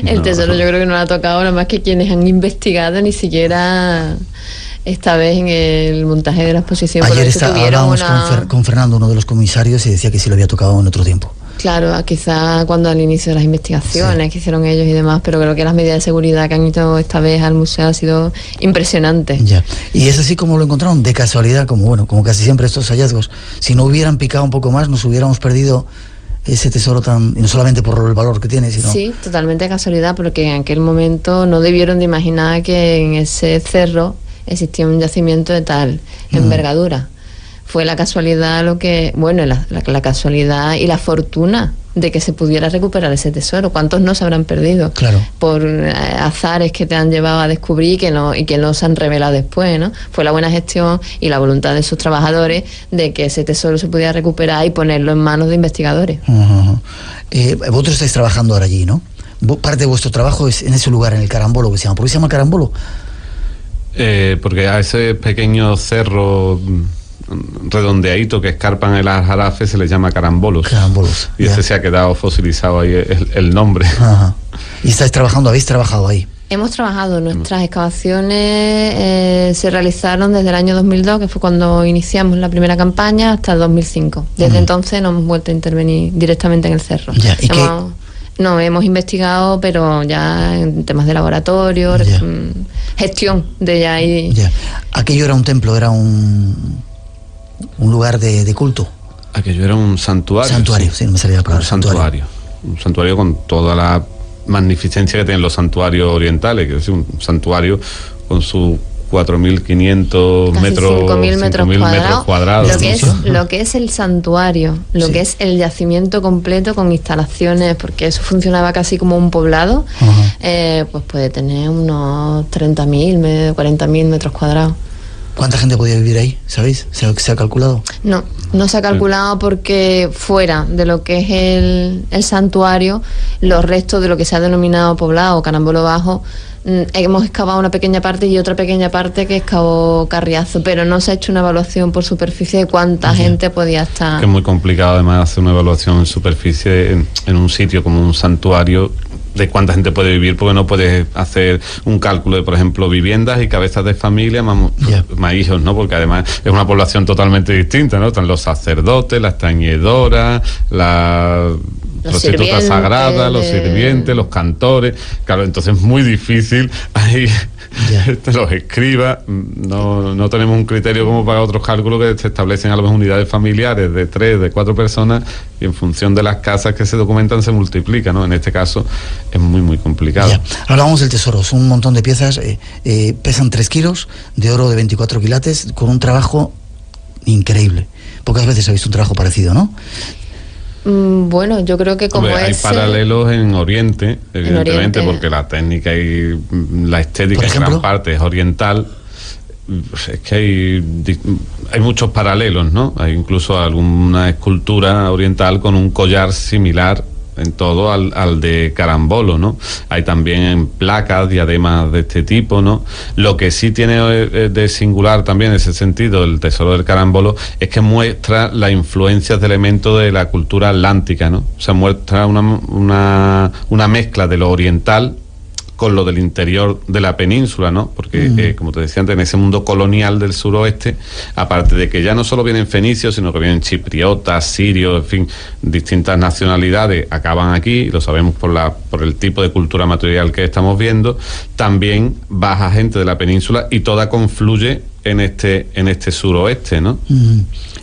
El tesoro yo creo que no lo ha tocado nada más que quienes han investigado, ni siquiera esta vez en el montaje de la exposición. Ayer hablábamos con Fernando, uno de los comisarios, y decía que sí lo había tocado en otro tiempo. Claro, quizá cuando al inicio de las investigaciones que hicieron ellos y demás, pero creo que las medidas de seguridad que han hecho esta vez al museo ha sido impresionante. Ya. Y es así como lo encontraron, de casualidad, como casi siempre estos hallazgos. Si no hubieran picado un poco más, nos hubiéramos perdido ese tesoro y no solamente por el valor que tiene, sino... Sí, totalmente de casualidad, porque en aquel momento no debieron de imaginar que en ese cerro existía un yacimiento de tal envergadura. Fue la casualidad la casualidad y la fortuna de que se pudiera recuperar ese tesoro. ¿Cuántos no se habrán perdido? Claro. Por azares que te han llevado a descubrir y que no se han revelado después, ¿no? Fue la buena gestión y la voluntad de sus trabajadores de que ese tesoro se pudiera recuperar y ponerlo en manos de investigadores. Vosotros estáis trabajando ahora allí, ¿no? Parte de vuestro trabajo es en ese lugar, en el Carambolo, que se llama. ¿Por qué se llama Carambolo? Porque a ese pequeño cerro redondeadito que escarpan el Aljarafe se les llama carambolos. Y ese se ha quedado fosilizado ahí el nombre. Ajá. ¿Y habéis trabajado ahí? Hemos trabajado, nuestras excavaciones se realizaron desde el año 2002, que fue cuando iniciamos la primera campaña, hasta el 2005. Desde entonces no hemos vuelto a intervenir directamente en el cerro. Ya. ¿Y No, hemos investigado, pero ya en temas de laboratorio, gestión de ya ahí. Ya. Aquello era un templo, era un lugar de culto. Aquello era un santuario. Sí, no me salía la palabra. Un santuario con toda la magnificencia que tienen los santuarios orientales, que es un santuario con sus 4.500 metros, 5.000 metros cuadrados. Lo que es el santuario, Sí. que es el yacimiento completo con instalaciones, porque eso funcionaba casi como un poblado, pues puede tener unos 30.000, 40.000 metros cuadrados. ¿Cuánta gente podía vivir ahí? ¿Sabéis? ¿Se ha calculado? No se ha calculado porque fuera de lo que es el santuario, los restos de lo que se ha denominado poblado o Carambolo Bajo, hemos excavado una pequeña parte y otra pequeña parte que excavó Carriazo, pero no se ha hecho una evaluación por superficie de cuánta gente podía estar. Que es muy complicado además hacer una evaluación en superficie en un sitio como un santuario, de cuánta gente puede vivir, porque no puedes hacer un cálculo de, por ejemplo, viviendas y cabezas de familia más hijos, ¿no? Porque además es una población totalmente distinta, ¿no? Están los sacerdotes, las tañedoras, las prostitutas sagradas, los sirvientes, los cantores. Claro, entonces es muy difícil ahí los escribas. No tenemos un criterio como para otros cálculos que se establecen a las unidades familiares de 3, de 4 personas, y en función de las casas que se documentan se multiplica, ¿no? En este caso es muy complicado. Ya. Hablábamos del tesoro, son un montón de piezas, pesan 3 kilos de oro de 24 quilates, con un trabajo increíble. Pocas veces he visto un trabajo parecido, ¿no? Bueno, yo creo que como hay paralelos en Oriente, evidentemente, porque la técnica y la estética en gran parte es oriental. Es que hay muchos paralelos, ¿no? Hay incluso alguna escultura oriental con un collar similar en todo al de Carambolo, ¿no? Hay también placas, diademas de este tipo, ¿no? Lo que sí tiene de singular también en ese sentido el tesoro del Carambolo es que muestra las influencias de elementos de la cultura atlántica, ¿no? O sea, muestra una mezcla de lo oriental con lo del interior de la península, ¿no? Porque, como te decía antes, en ese mundo colonial del suroeste, aparte de que ya no solo vienen fenicios, sino que vienen chipriotas, sirios, en fin, distintas nacionalidades acaban aquí, lo sabemos por el tipo de cultura material que estamos viendo, también baja gente de la península y toda confluye en este suroeste, ¿no?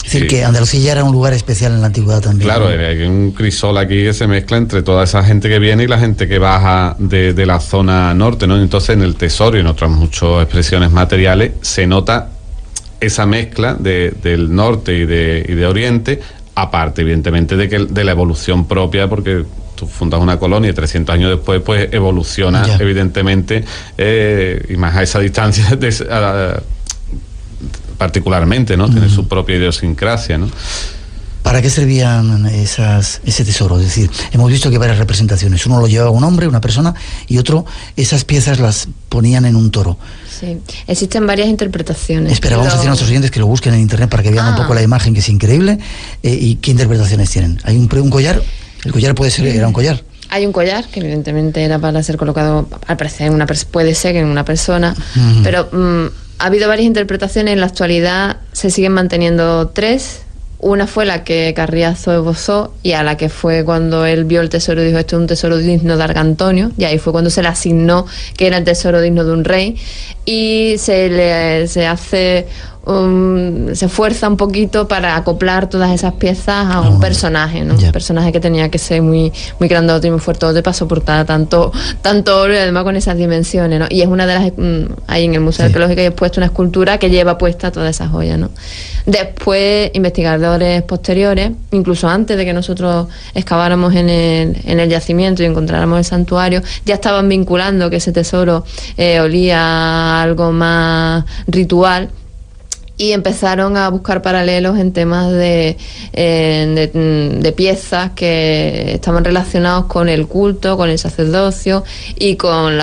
Es decir, que Andalucía era un lugar especial en la antigüedad también. Claro, ¿no? hay un crisol aquí que se mezcla entre toda esa gente que viene y la gente que baja de la zona norte, ¿no? Entonces en el tesoro y en otras muchas expresiones materiales se nota esa mezcla del norte y de oriente, aparte evidentemente de la evolución propia, porque tú fundas una colonia y 300 años después pues evoluciona evidentemente, y más a esa distancia particularmente, ¿no? Tiene su propia idiosincrasia, ¿no? ¿Para qué servían ese tesoro? Es decir, hemos visto que hay varias representaciones. Uno lo llevaba un hombre, una persona, y otro, esas piezas las ponían en un toro. Sí, existen varias interpretaciones. Espera, vamos a decir a nuestros oyentes que lo busquen en internet para que vean un poco la imagen, que es increíble. ¿Y qué interpretaciones tienen? ¿Hay un collar? El collar era un collar. Hay un collar que evidentemente era para ser colocado, al parecer, puede ser en una persona, pero ha habido varias interpretaciones. En la actualidad se siguen manteniendo 3. Una fue la que Carriazo esbozó, y a la que fue cuando él vio el tesoro y dijo: esto es un tesoro digno de Argantonio, y ahí fue cuando se le asignó que era el tesoro digno de un rey, y se esfuerza un poquito para acoplar todas esas piezas a un personaje, ¿no? Un personaje que tenía que ser muy, muy grandote y muy fuertote para soportar tanto oro, y además con esas dimensiones, ¿no? Y es una de las, ahí en el Museo Arqueológico hay puesto una escultura que lleva puesta todas esas joyas, ¿no? Después, investigadores posteriores, incluso antes de que nosotros excaváramos en el yacimiento y encontráramos el santuario, ya estaban vinculando que ese tesoro olía a algo más ritual, y empezaron a buscar paralelos en temas de piezas que estaban relacionados con el culto, con el sacerdocio y con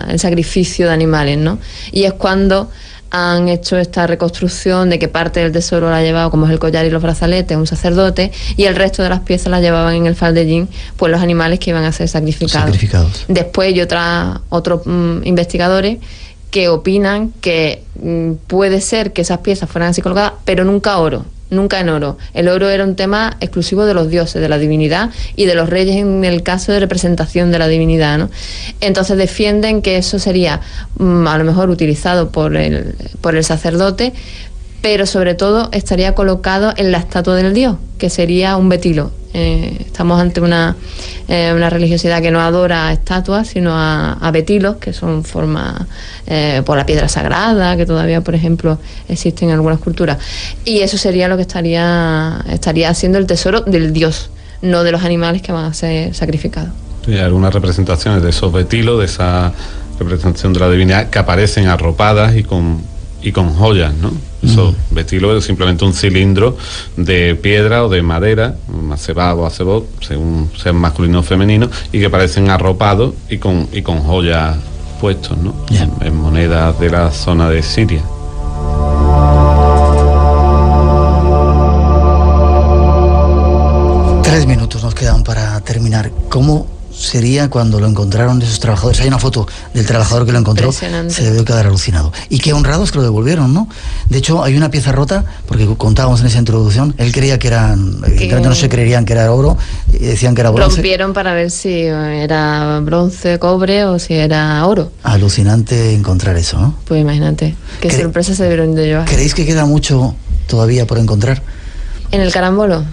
el sacrificio de animales, ¿no? Y es cuando han hecho esta reconstrucción de que parte del tesoro la llevaba, como es el collar y los brazaletes, un sacerdote, y el resto de las piezas las llevaban en el faldellín, pues los animales que iban a ser sacrificados. Después hay otros investigadores que opinan que puede ser que esas piezas fueran así colocadas, pero nunca en oro. El oro era un tema exclusivo de los dioses, de la divinidad y de los reyes en el caso de representación de la divinidad, ¿no? Entonces defienden que eso sería a lo mejor utilizado por el sacerdote, pero sobre todo estaría colocado en la estatua del dios, que sería un betilo. Estamos ante una religiosidad que no adora a estatuas, sino a betilos, que son formas por la piedra sagrada, que todavía, por ejemplo, existen en algunas culturas. Y eso sería lo que estaría siendo el tesoro del dios, no de los animales que van a ser sacrificados. Hay algunas representaciones de esos betilos, de esa representación de la divinidad, que aparecen arropadas y con joyas, ¿no? Eso, betilo es simplemente un cilindro de piedra o de madera, macebado o acebó, según sean masculino o femenino, y que parecen arropados y con joyas puestos, ¿no? En monedas de la zona de Siria. Tres minutos nos quedan para terminar. ¿Cómo sería cuando lo encontraron de esos trabajadores? Hay una foto del trabajador que lo encontró, se debió quedar alucinado. Y qué honrados que lo devolvieron, ¿no? De hecho, hay una pieza rota, porque contábamos en esa introducción, él creía que no se creerían que era oro, y decían que era bronce. Rompieron para ver si era bronce, cobre o si era oro. Alucinante encontrar eso, ¿no? Pues imagínate, qué sorpresa se dieron de llevar. ¿Creéis que queda mucho todavía por encontrar? ¿En el Carambolo?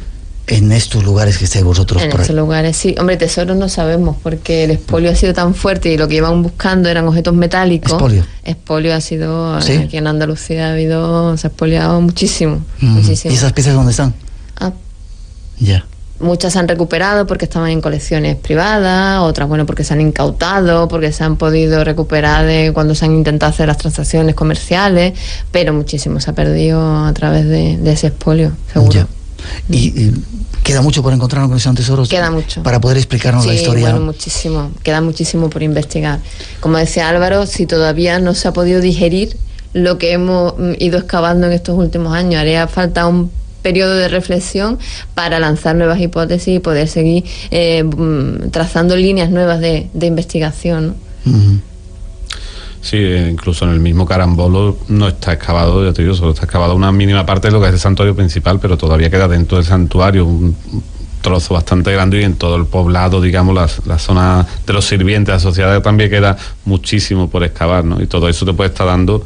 En estos lugares que estáis vosotros por ahí. En estos lugares, sí. Hombre, tesoros no sabemos, porque el expolio ha sido tan fuerte y lo que iban buscando eran objetos metálicos. Expolio ha sido... ¿Sí? Aquí en Andalucía se ha expoliado muchísimo. Muchísimo. ¿Y esas piezas dónde están? Ya. Muchas se han recuperado porque estaban en colecciones privadas, otras, porque se han incautado, porque se han podido recuperar de cuando se han intentado hacer las transacciones comerciales, pero muchísimo se ha perdido a través de ese expolio, seguro. Ya. Y queda mucho por encontrar con esos tesoros. Queda mucho. Para poder explicarnos la historia. Bueno, muchísimo. Queda muchísimo por investigar. Como decía Álvaro, si todavía no se ha podido digerir lo que hemos ido excavando en estos últimos años, haría falta un periodo de reflexión para lanzar nuevas hipótesis y poder seguir trazando líneas nuevas de investigación, ¿no? Sí, incluso en el mismo Carambolo no está excavado, ya te digo, solo está excavado una mínima parte de lo que es el santuario principal, pero todavía queda dentro del santuario un trozo bastante grande, y en todo el poblado, digamos, la zona de los sirvientes asociada también queda muchísimo por excavar, ¿no? Y todo eso te puede estar dando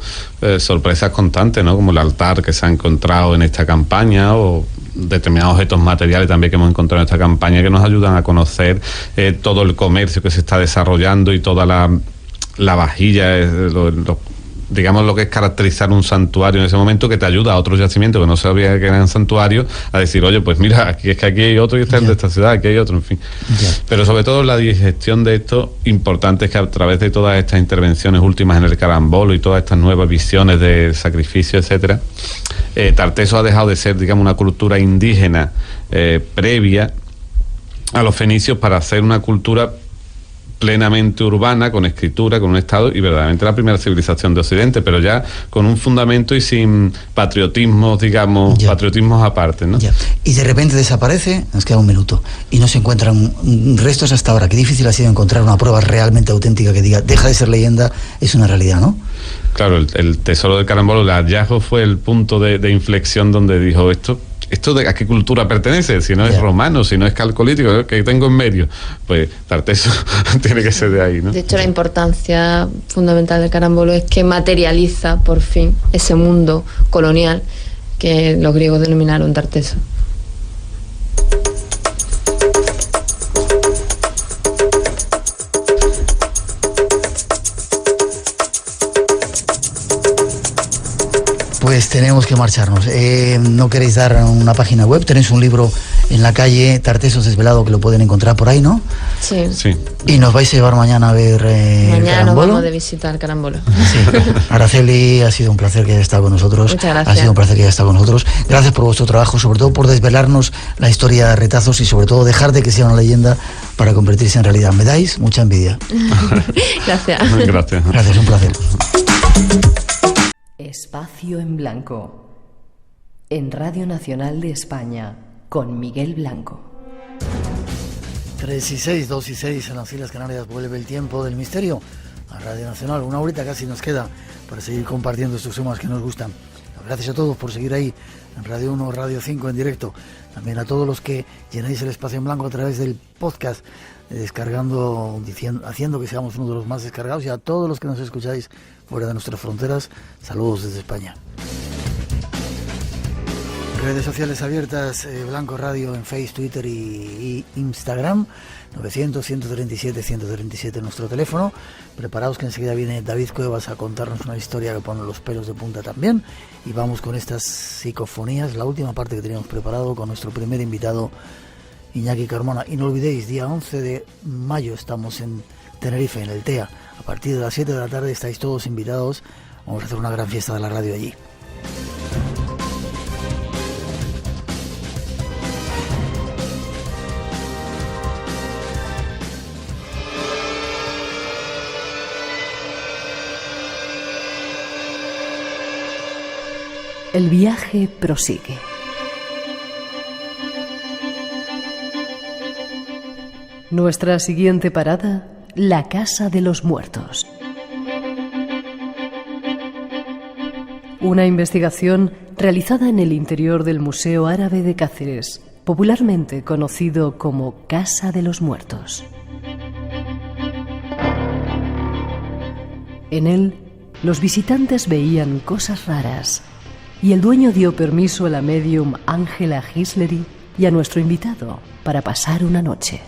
sorpresas constantes, ¿no? Como el altar que se ha encontrado en esta campaña, o determinados objetos materiales también que hemos encontrado en esta campaña, que nos ayudan a conocer todo el comercio que se está desarrollando y toda la vajilla, digamos, lo que es caracterizar un santuario en ese momento, que te ayuda a otros yacimientos que no sabía que eran santuarios, a decir, oye, pues mira, aquí hay otro y este es el de esta ciudad, aquí hay otro, en fin. Pero sobre todo la digestión de esto, importante es que a través de todas estas intervenciones últimas en el carambolo y todas estas nuevas visiones de sacrificio, etcétera, Tartesos ha dejado de ser, digamos, una cultura indígena previa a los fenicios para hacer una cultura plenamente urbana, con escritura, con un estado, y verdaderamente la primera civilización de Occidente, pero ya con un fundamento y sin patriotismos, digamos, patriotismos aparte, ¿no? Y de repente desaparece, nos queda un minuto, y no se encuentran restos hasta ahora. Qué difícil ha sido encontrar una prueba realmente auténtica que diga, deja de ser leyenda, es una realidad, ¿no? Claro, el tesoro del carambolo, el hallazgo fue el punto de inflexión donde dijo ¿Esto a qué cultura pertenece? Si no es romano, si no es calcolítico, ¿qué tengo en medio? Pues Tarteso tiene que ser de ahí, ¿no? De hecho, la importancia fundamental del carambolo es que materializa por fin ese mundo colonial que los griegos denominaron Tarteso. Pues tenemos que marcharnos. ¿No queréis dar una página web? Tenéis un libro en la calle Tartesos Desvelado que lo pueden encontrar por ahí, ¿no? Sí. ¿Y nos vais a llevar mañana a ver mañana el nos vamos de visita al carambolo. Sí. Araceli, ha sido un placer que haya estado con nosotros. Muchas gracias. Ha sido un placer que haya estado con nosotros. Gracias por vuestro trabajo, sobre todo por desvelarnos la historia de Retazos y sobre todo dejar de que sea una leyenda para convertirse en realidad. Me dais mucha envidia. Gracias. Gracias, un placer. Espacio en Blanco, en Radio Nacional de España, con Miguel Blanco. 3 y 6, 2 y 6 en las Islas Canarias, vuelve el tiempo del misterio a Radio Nacional. Una horita casi nos queda para seguir compartiendo estos temas que nos gustan. Gracias a todos por seguir ahí en Radio 1, Radio 5 en directo. También a todos los que llenáis el espacio en blanco a través del podcast, descargando, haciendo que seamos uno de los más descargados, y a todos los que nos escucháis fuera de nuestras fronteras, saludos desde España. Redes sociales abiertas, Blanco Radio en Facebook, Twitter y Instagram, 900-137-137 nuestro teléfono. Preparaos que enseguida viene David Cuevas a contarnos una historia que pone los pelos de punta también. Y vamos con estas psicofonías, la última parte que teníamos preparado con nuestro primer invitado, Iñaki Carmona. Y no olvidéis, día 11 de mayo estamos en Tenerife, en el TEA. A partir de las 7 de la tarde estáis todos invitados. Vamos a hacer una gran fiesta de la radio allí. El viaje prosigue. Nuestra siguiente parada, la Casa de los Muertos. Una investigación realizada en el interior del Museo Árabe de Cáceres, popularmente conocido como Casa de los Muertos. En él, los visitantes veían cosas raras, y el dueño dio permiso a la médium Ángela Gisleri y a nuestro invitado para pasar una noche.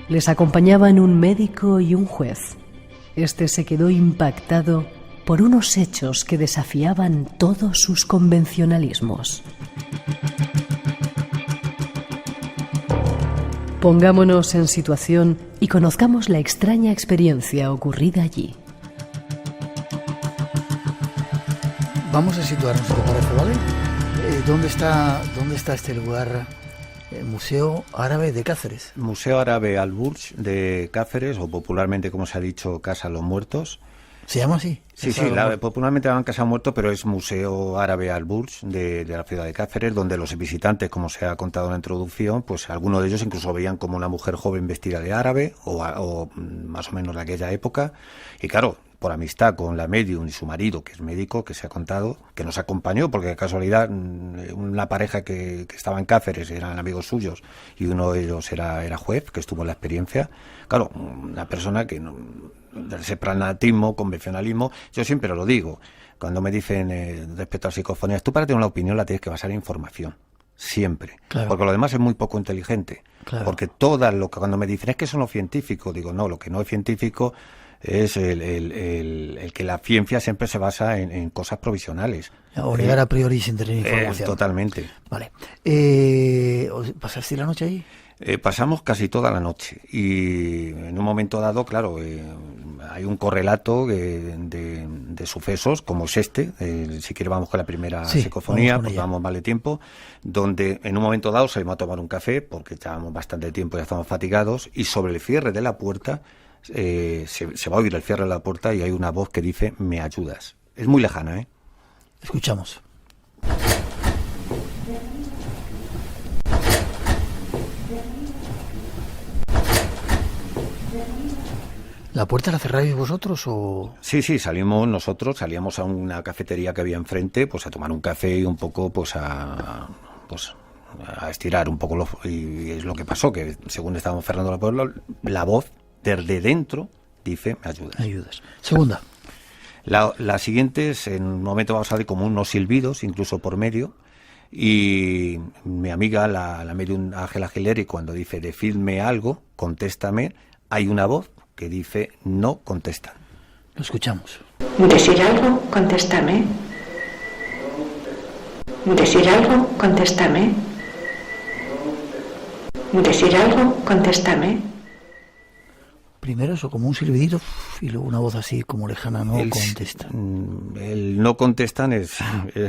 Les acompañaban un médico y un juez. Este se quedó impactado por unos hechos que desafiaban todos sus convencionalismos. Pongámonos en situación y conozcamos la extraña experiencia ocurrida allí. Vamos a situarnos, si te parece, ¿vale? ¿Dónde está este lugar? Museo Árabe de Cáceres. Museo Árabe Al-Burj de Cáceres, o popularmente, como se ha dicho, Casa de los Muertos. ¿Se llama así? Sí, popularmente llaman Casa de los Muertos, pero es Museo Árabe Al-Burj de la ciudad de Cáceres, donde los visitantes, como se ha contado en la introducción, pues algunos de ellos incluso veían como una mujer joven vestida de árabe, o más o menos de aquella época, y claro, por amistad con la medium y su marido, que es médico, que se ha contado, que nos acompañó, porque de casualidad una pareja que estaba en Cáceres eran amigos suyos, y uno de ellos era juez, que estuvo en la experiencia. Claro, una persona que del sepranatismo, convencionalismo, yo siempre lo digo, cuando me dicen respecto a psicofonías, tú para tener una opinión la tienes que basar en información. siempre. Claro. Porque lo demás es muy poco inteligente. Claro. Porque cuando me dicen es que eso no es científico, digo, no, lo que no es científico es el que la ciencia siempre se basa en cosas provisionales. O negar a priori sin tener información. Totalmente. Vale. ¿Pasaste la noche ahí? Pasamos casi toda la noche y en un momento dado, claro, hay un correlato de sucesos como es este, si quieres vamos con la primera psicofonía, pues vamos mal de tiempo, donde en un momento dado salimos a tomar un café porque llevamos bastante tiempo, ya estamos fatigados, y sobre el cierre de la puerta se va a oír el cierre de la puerta y hay una voz que dice "me ayudas". Es muy lejana, ¿eh? Escuchamos. ¿La puerta la cerráis vosotros o...? Sí, salíamos a una cafetería que había enfrente, pues a tomar un café y un poco, pues a estirar un poco, y es lo que pasó, que según estábamos cerrando la puerta, la voz desde dentro dice "me ayudas". Ayudas. Segunda. La siguiente es, en un momento vamos a ver como unos silbidos, incluso por medio, y mi amiga, la medium Ángela Gileri, cuando dice "decidme algo, contéstame", hay una voz que dice "no contestan". Lo escuchamos. Decir algo, contéstame. Decir algo, contéstame. Decir algo, contéstame. Primero eso, como un silbidito, y luego una voz así como lejana, "no contesta". El "no contestan" es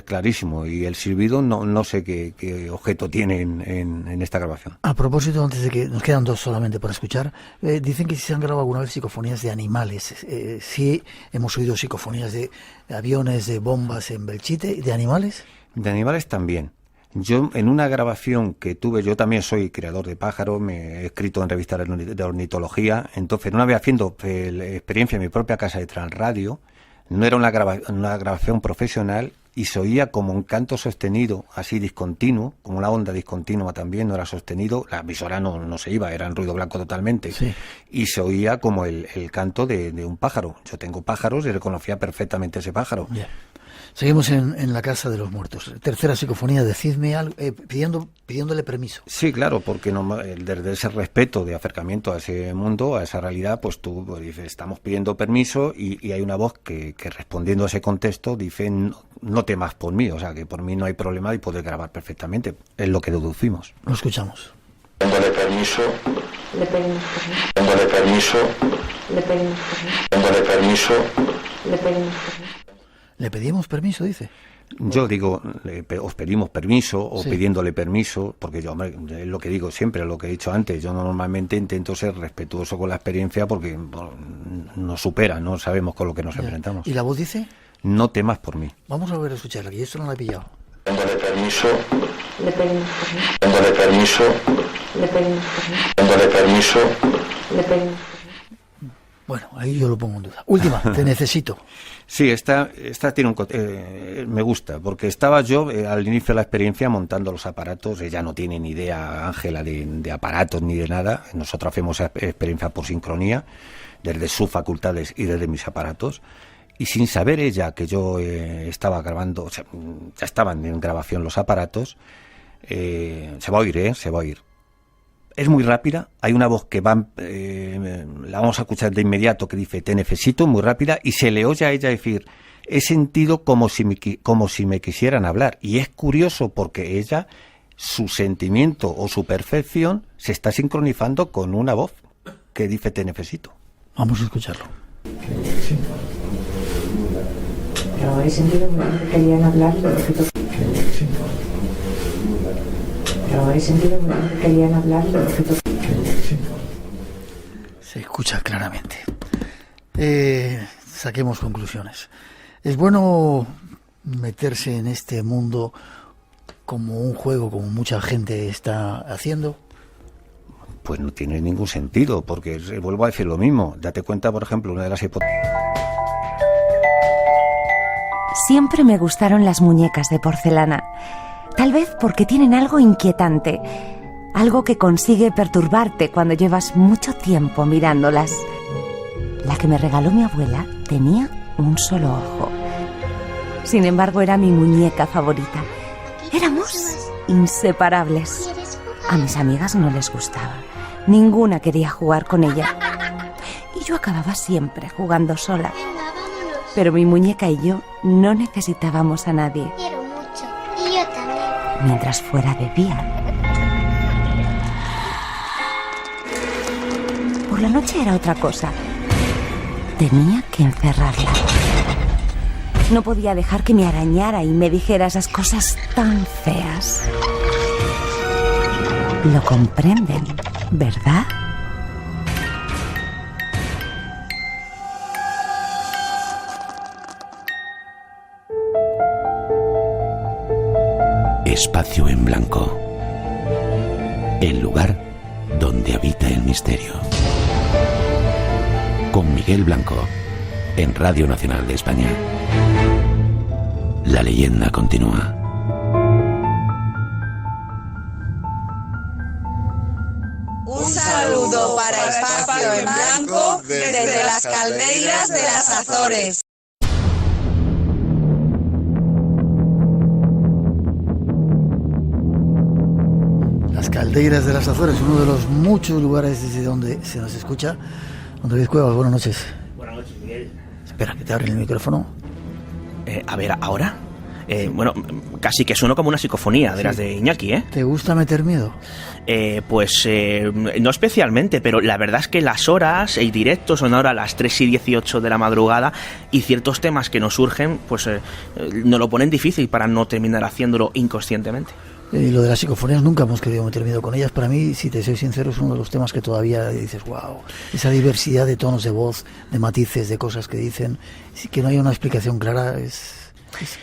clarísimo, y el silbido no sé qué objeto tiene en esta grabación. A propósito, antes de que nos quedan dos solamente para escuchar, dicen que si se han grabado alguna vez psicofonías de animales. Sí, hemos oído psicofonías de aviones, de bombas en Belchite, ¿de animales? De animales también. Yo, en una grabación que tuve, yo también soy creador de pájaros, me he escrito en revistas de ornitología, entonces una vez haciendo la experiencia en mi propia casa de Transradio, no era una grabación profesional, y se oía como un canto sostenido, así discontinuo, como una onda discontinua también, no era sostenido, la emisora no se iba, era en ruido blanco totalmente, sí. Y se oía como el canto de un pájaro. Yo tengo pájaros y reconocía perfectamente ese pájaro. Yeah. Seguimos en la Casa de los Muertos. Tercera psicofonía, decidme algo, pidiéndole permiso. Sí, claro, porque desde ese respeto de acercamiento a ese mundo, a esa realidad, pues tú dices, estamos pidiendo permiso, y hay una voz que respondiendo a ese contexto dice no temas por mí, o sea que por mí no hay problema y poder grabar perfectamente. Es lo que deducimos. Lo escuchamos. Dándole permiso. Le pedimos permiso. Dándole permiso. Le pedimos permiso. Dándole permiso. Le pedimos permiso. ¿Le pedimos permiso, dice? Yo digo, os pedimos permiso, o sí. Pidiéndole permiso, porque yo, hombre, es lo que digo siempre, lo que he dicho antes, yo normalmente intento ser respetuoso con la experiencia porque nos supera, no sabemos con lo que nos enfrentamos. ¿Y la voz dice? No temas por mí. Vamos a volver a escucharla, que esto no la he pillado. Dándole permiso. Le pedimos permiso. Dándole permiso. Le pedimos permiso. Dándole permiso. Le pedimos permiso. Bueno, ahí yo lo pongo en duda. Última, te necesito. Sí, esta tiene me gusta, porque estaba yo al inicio de la experiencia montando los aparatos. Ella no tiene ni idea, Ángela, de aparatos ni de nada. Nosotros hacemos experiencia por sincronía, desde sus facultades y desde mis aparatos. Y sin saber ella que yo estaba grabando, o sea, ya estaban en grabación los aparatos, se va a oír, se va a oír. Es muy rápida, hay una voz que va, la vamos a escuchar de inmediato, que dice "te necesito", muy rápida, y se le oye a ella decir "he sentido como si me quisieran hablar". Y es curioso porque ella, su sentimiento o su percepción se está sincronizando con una voz que dice "te necesito". Vamos a escucharlo. Pero he sentido que querían hablar y lo necesito. Pero he sentido que querían hablar y lo necesito. Se escucha claramente. Saquemos conclusiones. Es bueno meterse en este mundo como un juego, como mucha gente está haciendo. Pues no tiene ningún sentido, porque vuelvo a decir lo mismo. Date cuenta, por ejemplo, una de las hipótesis. Siempre me gustaron las muñecas de porcelana. Tal vez porque tienen algo inquietante, algo que consigue perturbarte cuando llevas mucho tiempo mirándolas. La que me regaló mi abuela tenía un solo ojo. Sin embargo, era mi muñeca favorita. Éramos inseparables. A mis amigas no les gustaba. Ninguna quería jugar con ella. Y yo acababa siempre jugando sola. Pero mi muñeca y yo no necesitábamos a nadie. Quiero mucho. Y yo también. Mientras fuera de día. Por la noche era otra cosa. Tenía que encerrarla. No podía dejar que me arañara y me dijera esas cosas tan feas. Lo comprenden, ¿verdad? Espacio en blanco. El lugar donde habita el misterio. Con Miguel Blanco, en Radio Nacional de España. La leyenda continúa. Un saludo para Espacio en Blanco desde las calderas de las Azores. Las calderas de las Azores, uno de los muchos lugares desde donde se nos escucha. Don David Cuevas, buenas noches. Buenas noches, Miguel. Espera, que te abren el micrófono. A ver, ¿ahora? Bueno, casi que sueno como una psicofonía de las de Iñaki, ¿eh? ¿Te gusta meter miedo? Pues no especialmente, pero la verdad es que las horas, el directo son ahora las 3:18 de la madrugada y ciertos temas que nos surgen, pues nos lo ponen difícil para no terminar haciéndolo inconscientemente. Lo de las psicofonías nunca hemos querido meter miedo con ellas. Para mí, si te soy sincero, es uno de los temas que todavía dices, wow, esa diversidad de tonos de voz, de matices, de cosas que dicen, que no haya una explicación clara es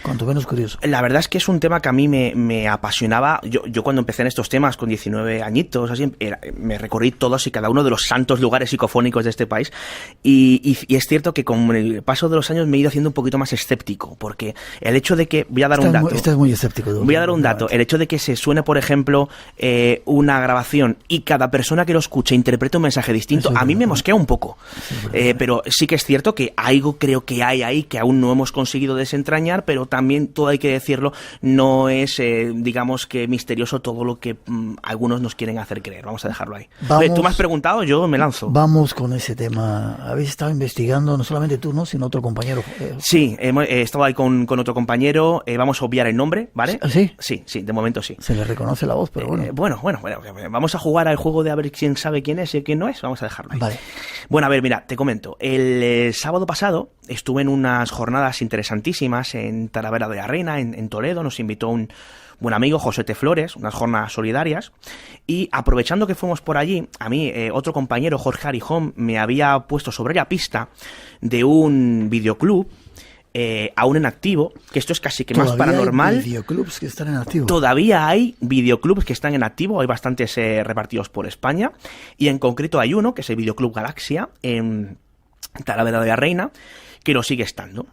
cuanto menos curioso. La verdad es que es un tema que a mí me apasionaba. Yo cuando empecé en estos temas con 19 añitos, así, me recorrí todos y cada uno de los santos lugares psicofónicos de este país y es cierto que con el paso de los años me he ido haciendo un poquito más escéptico, porque el hecho de que, voy a dar un dato. Estás muy escéptico. Voy a dar un dato. El hecho de que se suene, por ejemplo, una grabación y cada persona que lo escuche interprete un mensaje distinto, a mí me mosquea un poco. Pero sí que es cierto que algo creo que hay ahí que aún no hemos conseguido desentrañar, pero también, todo hay que decirlo, no es, digamos que misterioso todo lo que algunos nos quieren hacer creer. Vamos a dejarlo ahí. Tú me has preguntado, yo me lanzo. Vamos con ese tema. Habéis estado investigando, no solamente tú, ¿no?, sino otro compañero. Sí, he estado ahí con otro compañero. Vamos a obviar el nombre, ¿vale? ¿Sí? Sí, de momento sí. Se le reconoce la voz, pero bueno. Bueno, vamos a jugar al juego de a ver quién sabe quién es y quién no es. Vamos a dejarlo ahí. Vale. Bueno, a ver, mira, te comento. El sábado pasado estuve en unas jornadas interesantísimas en Talavera de la Reina, en Toledo. Nos invitó un buen amigo, José T. Flores, unas jornadas solidarias. Y aprovechando que fuimos por allí, a mí otro compañero, Jorge Arijón, me había puesto sobre la pista de un videoclub aún en activo, que esto es casi que más paranormal. Hay videoclubs que están en activo. Todavía hay videoclubs que están en activo, hay bastantes repartidos por España, y en concreto hay uno, que es el Videoclub Galaxia, en Talavera de la Reina, que lo sigue estando.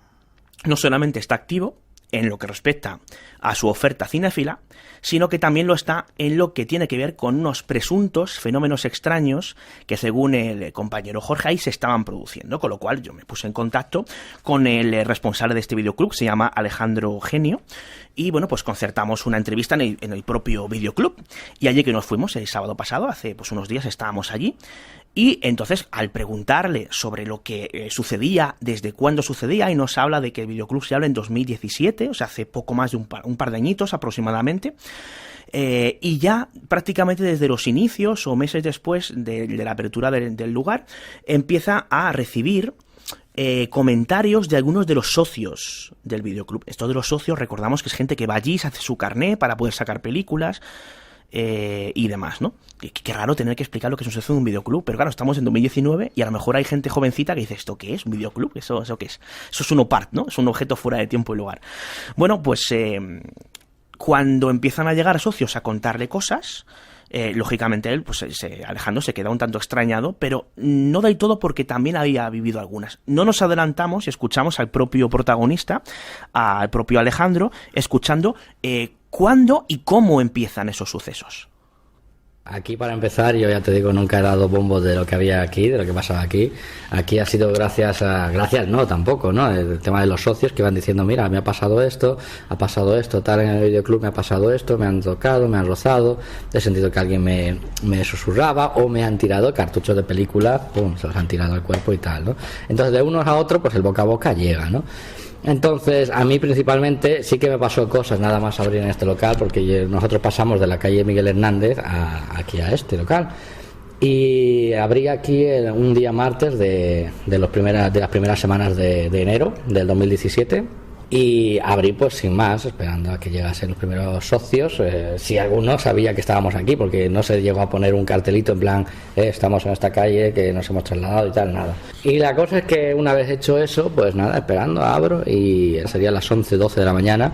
No solamente está activo en lo que respecta a su oferta cinéfila, sino que también lo está en lo que tiene que ver con unos presuntos fenómenos extraños que, según el compañero Jorge, ahí se estaban produciendo, con lo cual yo me puse en contacto con el responsable de este videoclub, se llama Alejandro Genio, y bueno, pues concertamos una entrevista en el propio videoclub, y allí que nos fuimos el sábado pasado, hace pues unos días estábamos allí. Y entonces, al preguntarle sobre lo que sucedía, desde cuándo sucedía, y nos habla de que el videoclub se habla en 2017, o sea, hace poco más de un par de añitos aproximadamente, y ya prácticamente desde los inicios o meses después de la apertura del lugar, empieza a recibir comentarios de algunos de los socios del videoclub. Esto de los socios, recordamos que es gente que va allí, se hace su carné para poder sacar películas, y demás, ¿no? Qué raro tener que explicar lo que sucede en un videoclub, pero claro, estamos en 2019 y a lo mejor hay gente jovencita que dice, ¿esto qué es? ¿Un videoclub? ¿Eso qué es? Eso es un OPART, ¿no? Es un objeto fuera de tiempo y lugar. Bueno, pues cuando empiezan a llegar socios a contarle cosas, lógicamente él, pues Alejandro se queda un tanto extrañado, pero no del todo, porque también había vivido algunas. No nos adelantamos y escuchamos al propio protagonista, al propio Alejandro, escuchando cuándo y cómo empiezan esos sucesos. Aquí, para empezar, yo ya te digo, nunca he dado bombos de lo que había aquí, de lo que pasaba aquí. Aquí ha sido gracias no, tampoco, ¿no? El tema de los socios que van diciendo, mira, me ha pasado esto, tal, en el videoclub me ha pasado esto, me han tocado, me han rozado, he sentido que alguien me susurraba, o me han tirado cartuchos de películas, pum, se los han tirado al cuerpo y tal, ¿no? Entonces, de unos a otros, pues el boca a boca llega, ¿no? Entonces, a mí principalmente sí que me pasó cosas nada más abrir en este local, porque nosotros pasamos de la calle Miguel Hernández aquí a este local. Y abrí aquí un día martes de las primeras semanas de enero del 2017. Y abrí pues sin más, esperando a que llegasen los primeros socios, si alguno sabía que estábamos aquí, porque no se llegó a poner un cartelito en plan, estamos en esta calle, que nos hemos trasladado y tal, nada. Y la cosa es que una vez hecho eso, pues nada, esperando, abro y serían las 11, 12 de la mañana,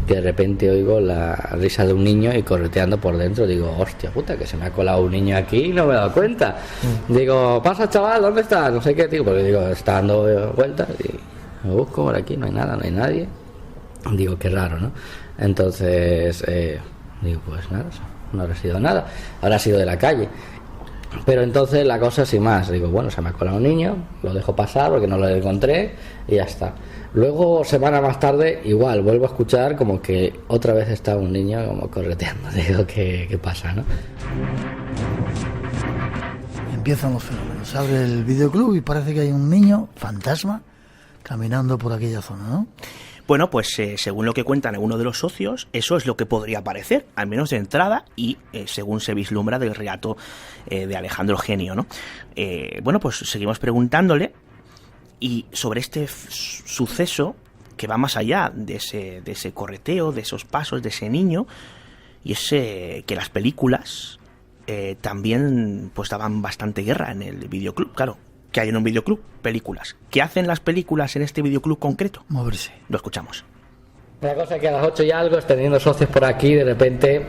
que de repente oigo la risa de un niño y correteando por dentro, digo, hostia puta, que se me ha colado un niño aquí y no me he dado cuenta. Digo, pasa chaval, ¿dónde estás? No sé qué, digo, porque digo, está dando vueltas y... me busco por aquí, no hay nada, no hay nadie. Digo, qué raro, ¿no? Entonces, digo, pues nada, no habrá sido nada, habrá sido de la calle. Pero entonces la cosa sin más, digo, bueno, se me ha colado un niño, lo dejo pasar porque no lo encontré y ya está. Luego, semana más tarde, igual, vuelvo a escuchar como que otra vez está un niño como correteando. Digo, ¿qué pasa, no? Empiezan los fenómenos. Se abre el videoclub y parece que hay un niño fantasma caminando por aquella zona, ¿no? Bueno, pues según lo que cuentan algunos de los socios, eso es lo que podría parecer, al menos de entrada, y según se vislumbra del relato de Alejandro Genio, ¿no? Bueno, pues seguimos preguntándole y sobre este suceso que va más allá de ese correteo, de esos pasos, de ese niño, y es que las películas también pues daban bastante guerra en el videoclub, claro. Que hay en un videoclub, películas. ¿Qué hacen las películas en este videoclub concreto? Moverse. Lo escuchamos. La cosa es que a las 8 y algo, teniendo socios por aquí, de repente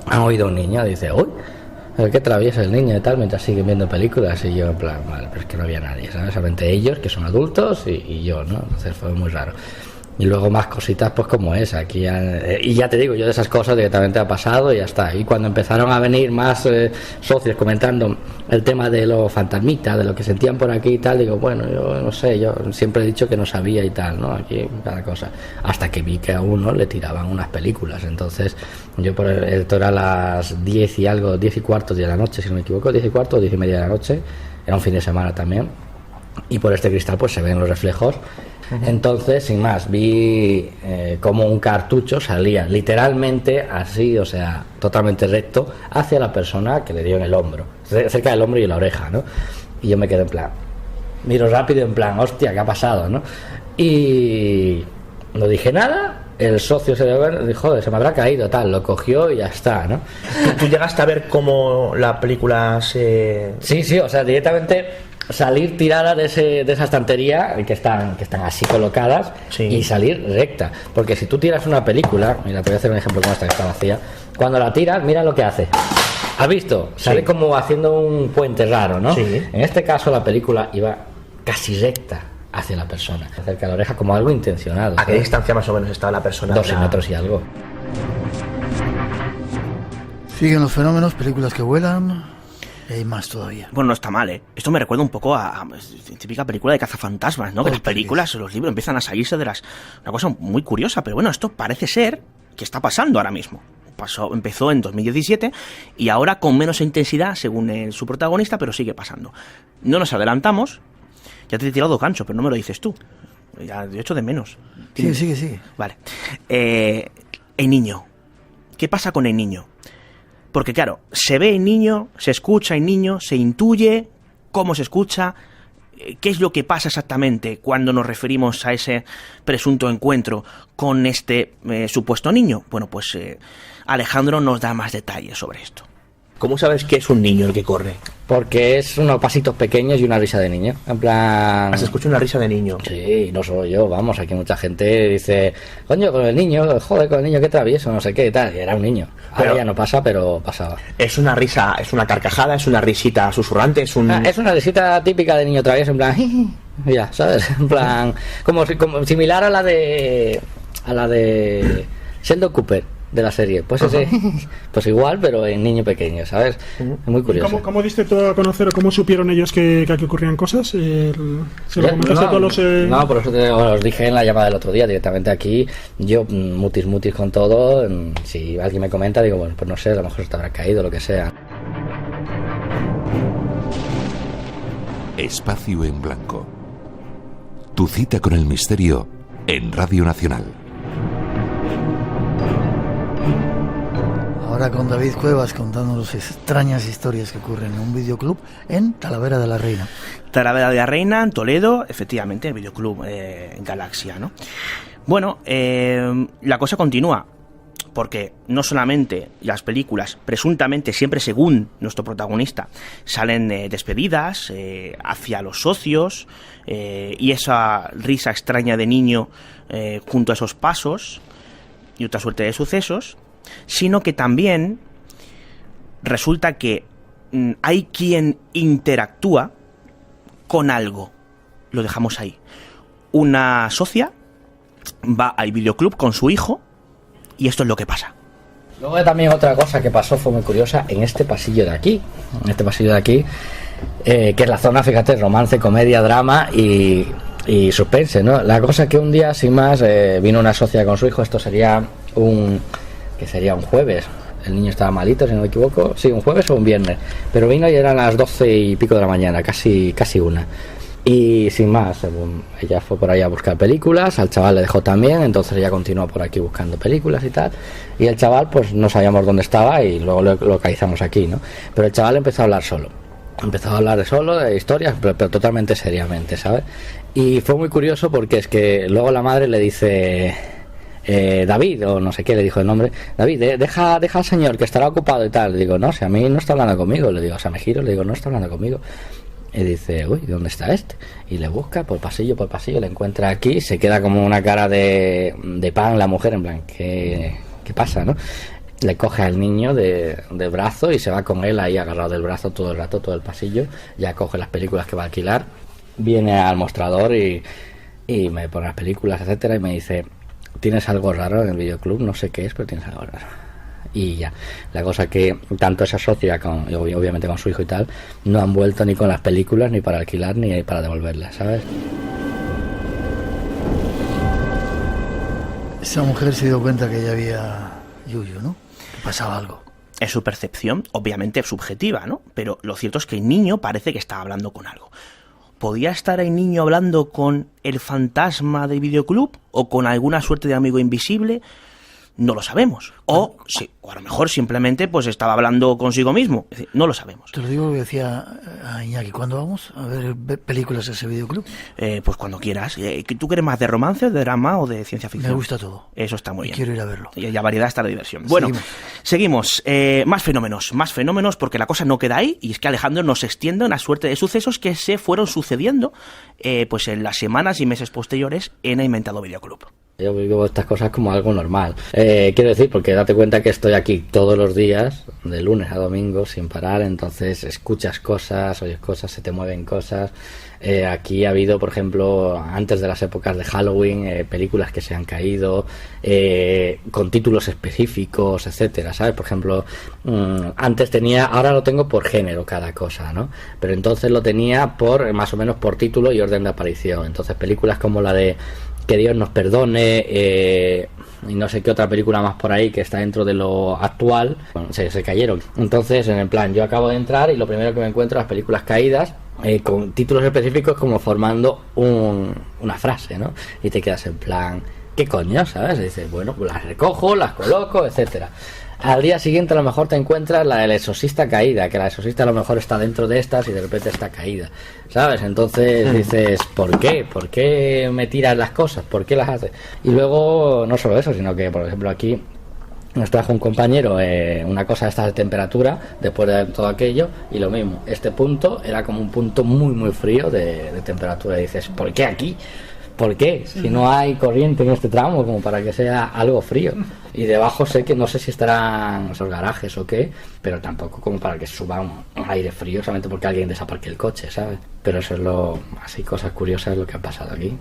han oído un niño, dice, uy, qué traviesa el niño y tal, mientras siguen viendo películas. Y yo, en plan, vale, pero es que no había nadie, ¿sabes? Solamente ellos, que son adultos, y yo, ¿no? Entonces fue muy raro. Y luego más cositas, pues como esa, aquí y ya te digo, yo de esas cosas directamente ha pasado y ya está. Y cuando empezaron a venir más socios comentando el tema de los fantasmitas, de lo que sentían por aquí y tal, digo, bueno, yo no sé, yo siempre he dicho que no sabía y tal, ¿no? Aquí cada cosa. Hasta que vi que a uno le tiraban unas películas. Entonces, yo esto era las 10 y algo, 10 y cuarto de la noche, si no me equivoco, 10 y cuarto o 10 y media de la noche. Era un fin de semana también. Y por este cristal pues se ven los reflejos. Entonces, sin más, vi como un cartucho salía literalmente así, o sea, totalmente recto, hacia la persona que le dio en el hombro, cerca del hombro y la oreja, ¿no? Y yo me quedé en plan, miro rápido en plan, hostia, ¿qué ha pasado, no? Y no dije nada, el socio se dijo, joder, se me habrá caído, tal, lo cogió y ya está, ¿no? ¿Tú llegaste a ver cómo la película se...? Sí, o sea, directamente... salir tirada de esa estantería que están así colocadas, sí. Y salir recta, porque si tú tiras una película, mira, te voy a hacer un ejemplo con esta que está vacía, cuando la tiras, mira lo que hace, ¿has visto? Sale sí. Como haciendo un puente raro, ¿no? Sí. En este caso la película iba casi recta hacia la persona, cerca de la oreja, como algo intencionado. ¿A qué distancia más o menos estaba la persona? 12 metros y algo. Siguen los fenómenos, películas que vuelan. Hay más todavía. Bueno, no está mal, ¿eh? Esto me recuerda un poco a típica película de cazafantasmas, ¿no? Que las películas, los libros empiezan a salirse de las... Una cosa muy curiosa, pero bueno, esto parece ser que está pasando ahora mismo. Empezó en 2017 y ahora con menos intensidad, según su protagonista, pero sigue pasando. No nos adelantamos. Ya te he tirado gancho, pero no me lo dices tú. Ya de hecho de menos. Sí. Vale. El niño. ¿Qué pasa con el niño? Porque claro, se ve el niño, se escucha el niño, se intuye cómo se escucha, qué es lo que pasa exactamente cuando nos referimos a ese presunto encuentro con este supuesto niño. Bueno, pues Alejandro nos da más detalles sobre esto. ¿Cómo sabes que es un niño el que corre? Porque es unos pasitos pequeños y una risa de niño. En plan... ¿Se escucha una risa de niño? Sí, no solo yo, vamos, aquí mucha gente dice, coño, con el niño, joder, con el niño, qué travieso, no sé qué, tal. Y era un niño. Ahora ya no pasa, pero pasaba. ¿Es una risa, es una carcajada, es una risita susurrante, es un...? Es una risita típica de niño travieso, en plan, ya, ¿sabes? En plan, como similar a la de Sheldon Cooper. de la serie. Pues ese, pues igual, pero en niño pequeño, ¿sabes? Es muy curioso. ¿Cómo diste tú a conocer o cómo supieron ellos que aquí ocurrían cosas? ¿Se lo comentaste a todos los...? No, por eso os dije en la llamada del otro día, directamente aquí, yo mutis con todo. Si alguien me comenta, digo, bueno, pues no sé, a lo mejor te habrá caído, lo que sea. Espacio en Blanco. Tu cita con el misterio en Radio Nacional. Ahora con David Cuevas contándonos extrañas historias que ocurren en un videoclub en Talavera de la Reina. Talavera de la Reina, en Toledo, efectivamente, el videoclub Galaxia, ¿no? Bueno, la cosa continúa, porque no solamente las películas, presuntamente siempre según nuestro protagonista, salen despedidas hacia los socios y esa risa extraña de niño junto a esos pasos y otra suerte de sucesos, sino que también resulta que hay quien interactúa con algo. Lo dejamos ahí. Una socia va al videoclub con su hijo y esto es lo que pasa. Luego también otra cosa que pasó fue muy curiosa en este pasillo de aquí. En este pasillo de aquí, que es la zona, fíjate, romance, comedia, drama y suspense, ¿no? La cosa que un día, sin más, vino una socia con su hijo. Esto sería un jueves. El niño estaba malito, si no me equivoco. Sí, un jueves o un viernes. Pero vino y eran las 12 y pico de la mañana, casi una. Y sin más, ella fue por ahí a buscar películas, al chaval le dejó también, entonces ella continuó por aquí buscando películas y tal. Y el chaval, pues no sabíamos dónde estaba y luego lo localizamos aquí, ¿no? Pero el chaval empezó a hablar solo. Empezó a hablar de historias, pero totalmente seriamente, ¿sabes? Y fue muy curioso porque es que luego la madre le dice... David, o no sé qué le dijo el nombre, David, deja al señor que estará ocupado y tal. Le digo, no, si a mí no está hablando conmigo. Le digo, o sea, me giro, le digo, no está hablando conmigo. Y dice, uy, ¿dónde está este? Y le busca por pasillo, le encuentra aquí, se queda como una cara de pan la mujer, en plan, ¿qué pasa, no? Le coge al niño del brazo y se va con él ahí agarrado del brazo todo el rato, todo el pasillo. Ya coge las películas que va a alquilar, viene al mostrador y me pone las películas, etcétera, y me dice, tienes algo raro en el videoclub, no sé qué es, pero tienes algo raro. Y ya, la cosa que tanto esa socia, obviamente con su hijo y tal, no han vuelto ni con las películas, ni para alquilar, ni para devolverlas, ¿sabes? Esa mujer se dio cuenta que ya había yuyu, ¿no? Que pasaba algo. Es su percepción, obviamente subjetiva, ¿no? Pero lo cierto es que el niño parece que estaba hablando con algo. ¿Podía estar el niño hablando con el fantasma del videoclub o con alguna suerte de amigo invisible? No lo sabemos. O a lo mejor simplemente pues estaba hablando consigo mismo. Es decir, no lo sabemos. Te lo digo, lo que decía a Iñaki, ¿cuándo vamos a ver películas en ese videoclub? Pues cuando quieras. ¿Tú quieres más de romance, de drama o de ciencia ficción? Me gusta todo. Eso está muy bien. Quiero ir a verlo. Y la variedad está la diversión. Bueno, seguimos. Más fenómenos, porque la cosa no queda ahí, y es que Alejandro nos extiende una suerte de sucesos que se fueron sucediendo pues en las semanas y meses posteriores en el inventado videoclub. Yo vivo estas cosas como algo normal. Quiero decir, porque date cuenta que estoy aquí todos los días, de lunes a domingo, sin parar, entonces escuchas cosas, oyes cosas, se te mueven cosas. Aquí ha habido, por ejemplo, antes de las épocas de Halloween, películas que se han caído, con títulos específicos, etcétera, ¿sabes? Por ejemplo, antes tenía, ahora lo tengo por género cada cosa, ¿no? Pero entonces lo tenía por, más o menos por título y orden de aparición. Entonces películas como la de Que Dios nos perdone, y no sé qué otra película más por ahí que está dentro de lo actual, bueno, se cayeron. Entonces, en el plan, yo acabo de entrar y lo primero que me encuentro las películas caídas, con títulos específicos como formando una frase, ¿no? Y te quedas en plan, ¿qué coño? ¿Sabes? Y dices, bueno, pues las recojo, las coloco, etcétera. Al día siguiente a lo mejor te encuentras la del exorcista caída, que la exorcista a lo mejor está dentro de estas y de repente está caída, ¿sabes? Entonces dices, ¿por qué? ¿Por qué me tiras las cosas? ¿Por qué las haces? Y luego, no solo eso, sino que, por ejemplo, aquí nos trajo un compañero una cosa de esta de temperatura, después de todo aquello, y lo mismo, este punto era como un punto muy, muy frío de temperatura. Y dices, ¿por qué aquí? ¿Por qué? Si no hay corriente en este tramo como para que sea algo frío. Y debajo sé que no sé si estarán esos garajes o qué, pero tampoco como para que suba un aire frío solamente porque alguien desaparque el coche, ¿sabes? Pero eso es así cosas curiosas lo que ha pasado aquí.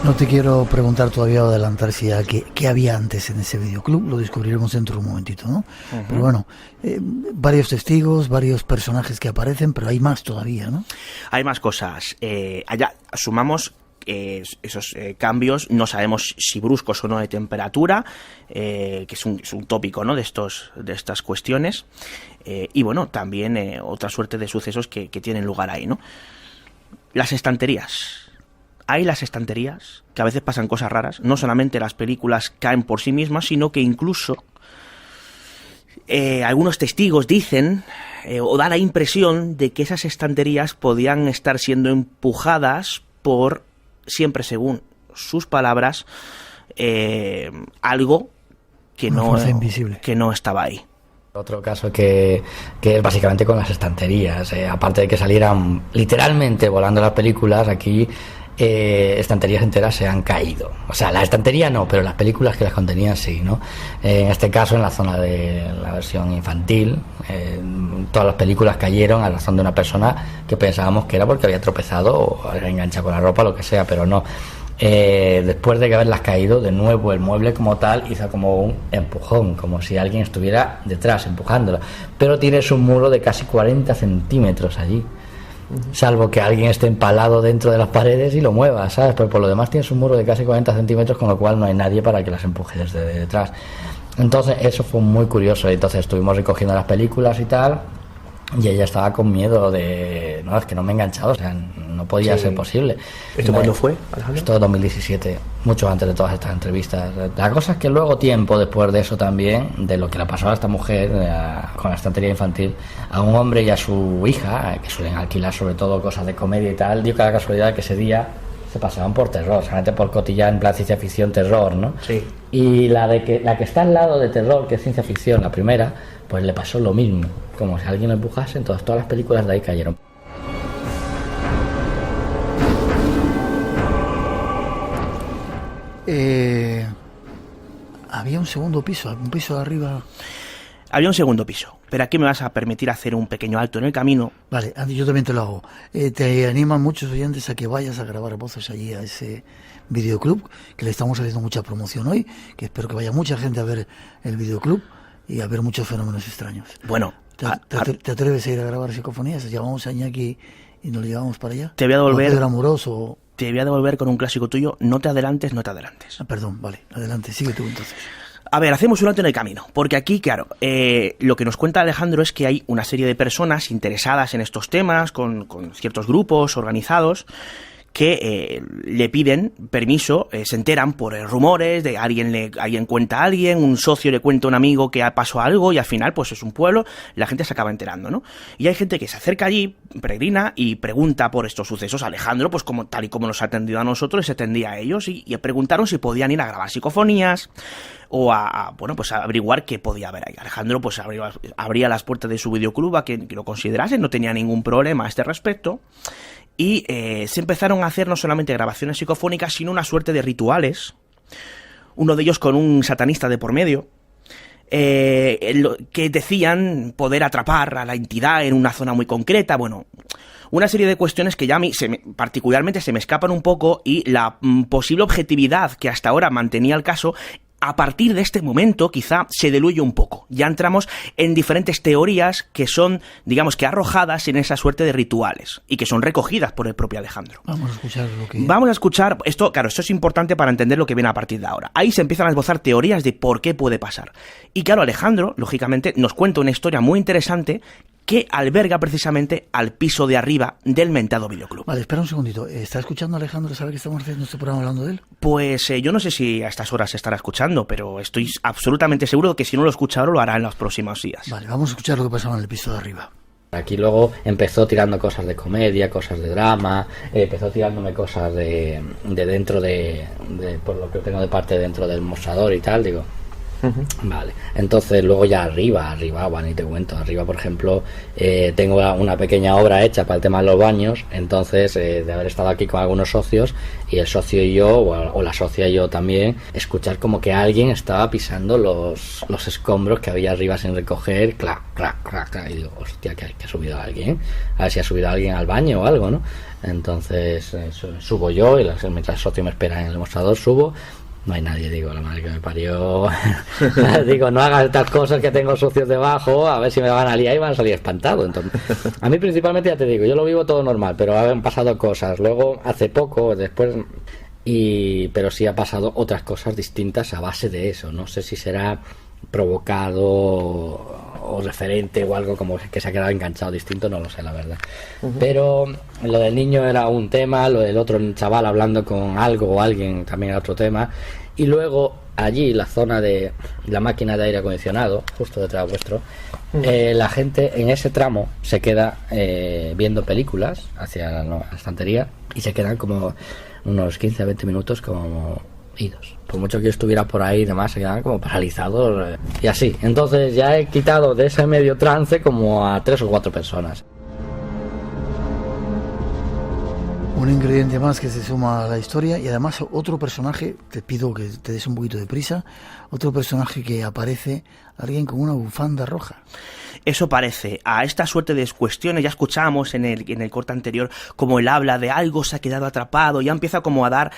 No te quiero preguntar todavía o adelantar si qué había antes en ese videoclub, lo descubriremos dentro de un momentito, ¿no? Pero bueno, varios testigos, varios personajes que aparecen, pero hay más todavía, ¿no? Hay más cosas. Allá sumamos esos cambios, no sabemos si bruscos o no de temperatura, que es un tópico, ¿no?, de estas cuestiones, y bueno, también otra suerte de sucesos que tienen lugar ahí, ¿no? Las estanterías. Hay las estanterías, que a veces pasan cosas raras, no solamente las películas caen por sí mismas, sino que incluso algunos testigos dicen o da la impresión de que esas estanterías podían estar siendo empujadas por, siempre según sus palabras, algo que no estaba ahí. Otro caso que es básicamente con las estanterías, aparte de que salieran literalmente volando las películas, aquí estanterías enteras se han caído. O sea, la estantería no, pero las películas que las contenían sí, ¿no? En este caso, en la zona de la versión infantil, todas las películas cayeron a razón de una persona que pensábamos que era porque había tropezado o había enganchado con la ropa, lo que sea, pero no. Después de que haberlas caído, de nuevo el mueble como tal hizo como un empujón, como si alguien estuviera detrás empujándola, pero tienes un muro de casi 40 centímetros allí, salvo que alguien esté empalado dentro de las paredes y lo mueva, ¿sabes? Pero por lo demás tienes un muro de casi 40 centímetros, con lo cual no hay nadie para que las empuje desde detrás. Entonces eso fue muy curioso. Entonces estuvimos recogiendo las películas y tal, y ella estaba con miedo de... No, es que no me he enganchado, o sea, no podía ser posible. ¿Esto cuándo fue, Alejandro? Esto 2017, mucho antes de todas estas entrevistas. La cosa es que luego, tiempo después de eso también, de lo que le pasó a esta mujer con la estantería infantil, a un hombre y a su hija, que suelen alquilar sobre todo cosas de comedia y tal, dio cada casualidad que ese día se pasaban por terror, solamente por cotillar en plan ciencia ficción, terror, ¿no? Sí. Y la que está al lado de terror, que es ciencia ficción, la primera, pues le pasó lo mismo, como si alguien lo empujase, entonces todas las películas de ahí cayeron. Había un segundo piso, un piso de arriba. Había un segundo piso, pero aquí me vas a permitir hacer un pequeño alto en el camino. Vale, Andy, yo también te lo hago. Te animan muchos oyentes a que vayas a grabar voces allí a ese videoclub, que le estamos haciendo mucha promoción hoy, que espero que vaya mucha gente a ver el videoclub y a ver muchos fenómenos extraños. Bueno, ¿te atreves a ir a grabar psicofonías? Llamamos a Iñaki y nos lo llevamos para allá. Te voy a devolver. Pedro Amoroso. Te voy a devolver con un clásico tuyo. No te adelantes, no te adelantes. Perdón, vale, adelante, sigue tú entonces. A ver, hacemos un alto en el camino, porque aquí, claro, lo que nos cuenta Alejandro es que hay una serie de personas interesadas en estos temas, con ciertos grupos organizados, que le piden permiso, se enteran por rumores de alguien cuenta a alguien, un socio le cuenta a un amigo que pasó algo y al final pues es un pueblo, la gente se acaba enterando, ¿no? Y hay gente que se acerca allí, peregrina y pregunta por estos sucesos. Alejandro, pues como tal y como nos ha atendido a nosotros, se atendía a ellos y preguntaron si podían ir a grabar psicofonías o bueno, pues a averiguar qué podía haber ahí. Alejandro pues abría las puertas de su videoclub a que lo considerasen, no tenía ningún problema a este respecto. Y se empezaron a hacer no solamente grabaciones psicofónicas, sino una suerte de rituales, uno de ellos con un satanista de por medio, que decían poder atrapar a la entidad en una zona muy concreta. Bueno, una serie de cuestiones que ya a mí particularmente se me escapan un poco, y la posible objetividad que hasta ahora mantenía el caso, a partir de este momento quizá se diluye un poco. Ya entramos en diferentes teorías que son, digamos que arrojadas en esa suerte de rituales y que son recogidas por el propio Alejandro. Vamos a escuchar lo que... Vamos a escuchar esto, claro, esto es importante para entender lo que viene a partir de ahora. Ahí se empiezan a esbozar teorías de por qué puede pasar. Y claro, Alejandro, lógicamente, nos cuenta una historia muy interesante que alberga precisamente al piso de arriba del mentado videoclub. Vale, espera un segundito. ¿Está escuchando Alejandro? ¿Sabe que estamos haciendo este programa hablando de él? Pues yo no sé si a estas horas se estará escuchando, pero estoy absolutamente seguro de que si no lo escucha ahora, lo hará en los próximos días. Vale, vamos a escuchar lo que pasaba en el piso de arriba. Aquí luego empezó tirando cosas de comedia, cosas de drama, empezó tirándome cosas de dentro de por lo que tengo de parte dentro del mostrador y tal, digo. Vale, entonces luego ya arriba, bueno, y te cuento, arriba por ejemplo, tengo una pequeña obra hecha para el tema de los baños, entonces de haber estado aquí con algunos socios, y el socio y yo, o la socia y yo también, escuchar como que alguien estaba pisando los escombros que había arriba sin recoger, clac, clac, clac, clac, y digo, hostia, que ha subido alguien, a ver si ha subido alguien al baño o algo, ¿no? Entonces subo yo, y mientras el socio me espera en el mostrador, subo. No hay nadie, digo, la madre que me parió. Digo, no hagas estas cosas, que tengo socios debajo, a ver si me van a liar y van a salir espantados. Entonces, a mí principalmente, ya te digo, yo lo vivo todo normal, pero han pasado cosas. Luego, hace poco, después, pero sí ha pasado otras cosas distintas a base de eso. No sé si será provocado o referente o algo como que se ha quedado enganchado distinto, no lo sé, la verdad. Pero lo del niño era un tema, lo del otro chaval hablando con algo o alguien también era otro tema, y luego allí la zona de la máquina de aire acondicionado, justo detrás vuestro, la gente en ese tramo se queda viendo películas hacia la estantería, y se quedan como unos 15 a 20 minutos como idos. Por mucho que yo estuviera por ahí y demás, se quedaban como paralizados y así. Entonces ya he quitado de ese medio trance como a 3 o 4 personas. Un ingrediente más que se suma a la historia, y además otro personaje, te pido que te des un poquito de prisa, otro personaje que aparece, alguien con una bufanda roja. Eso parece. A esta suerte de cuestiones ya escuchábamos en el corte anterior como él habla de algo se ha quedado atrapado, ya empieza como a dar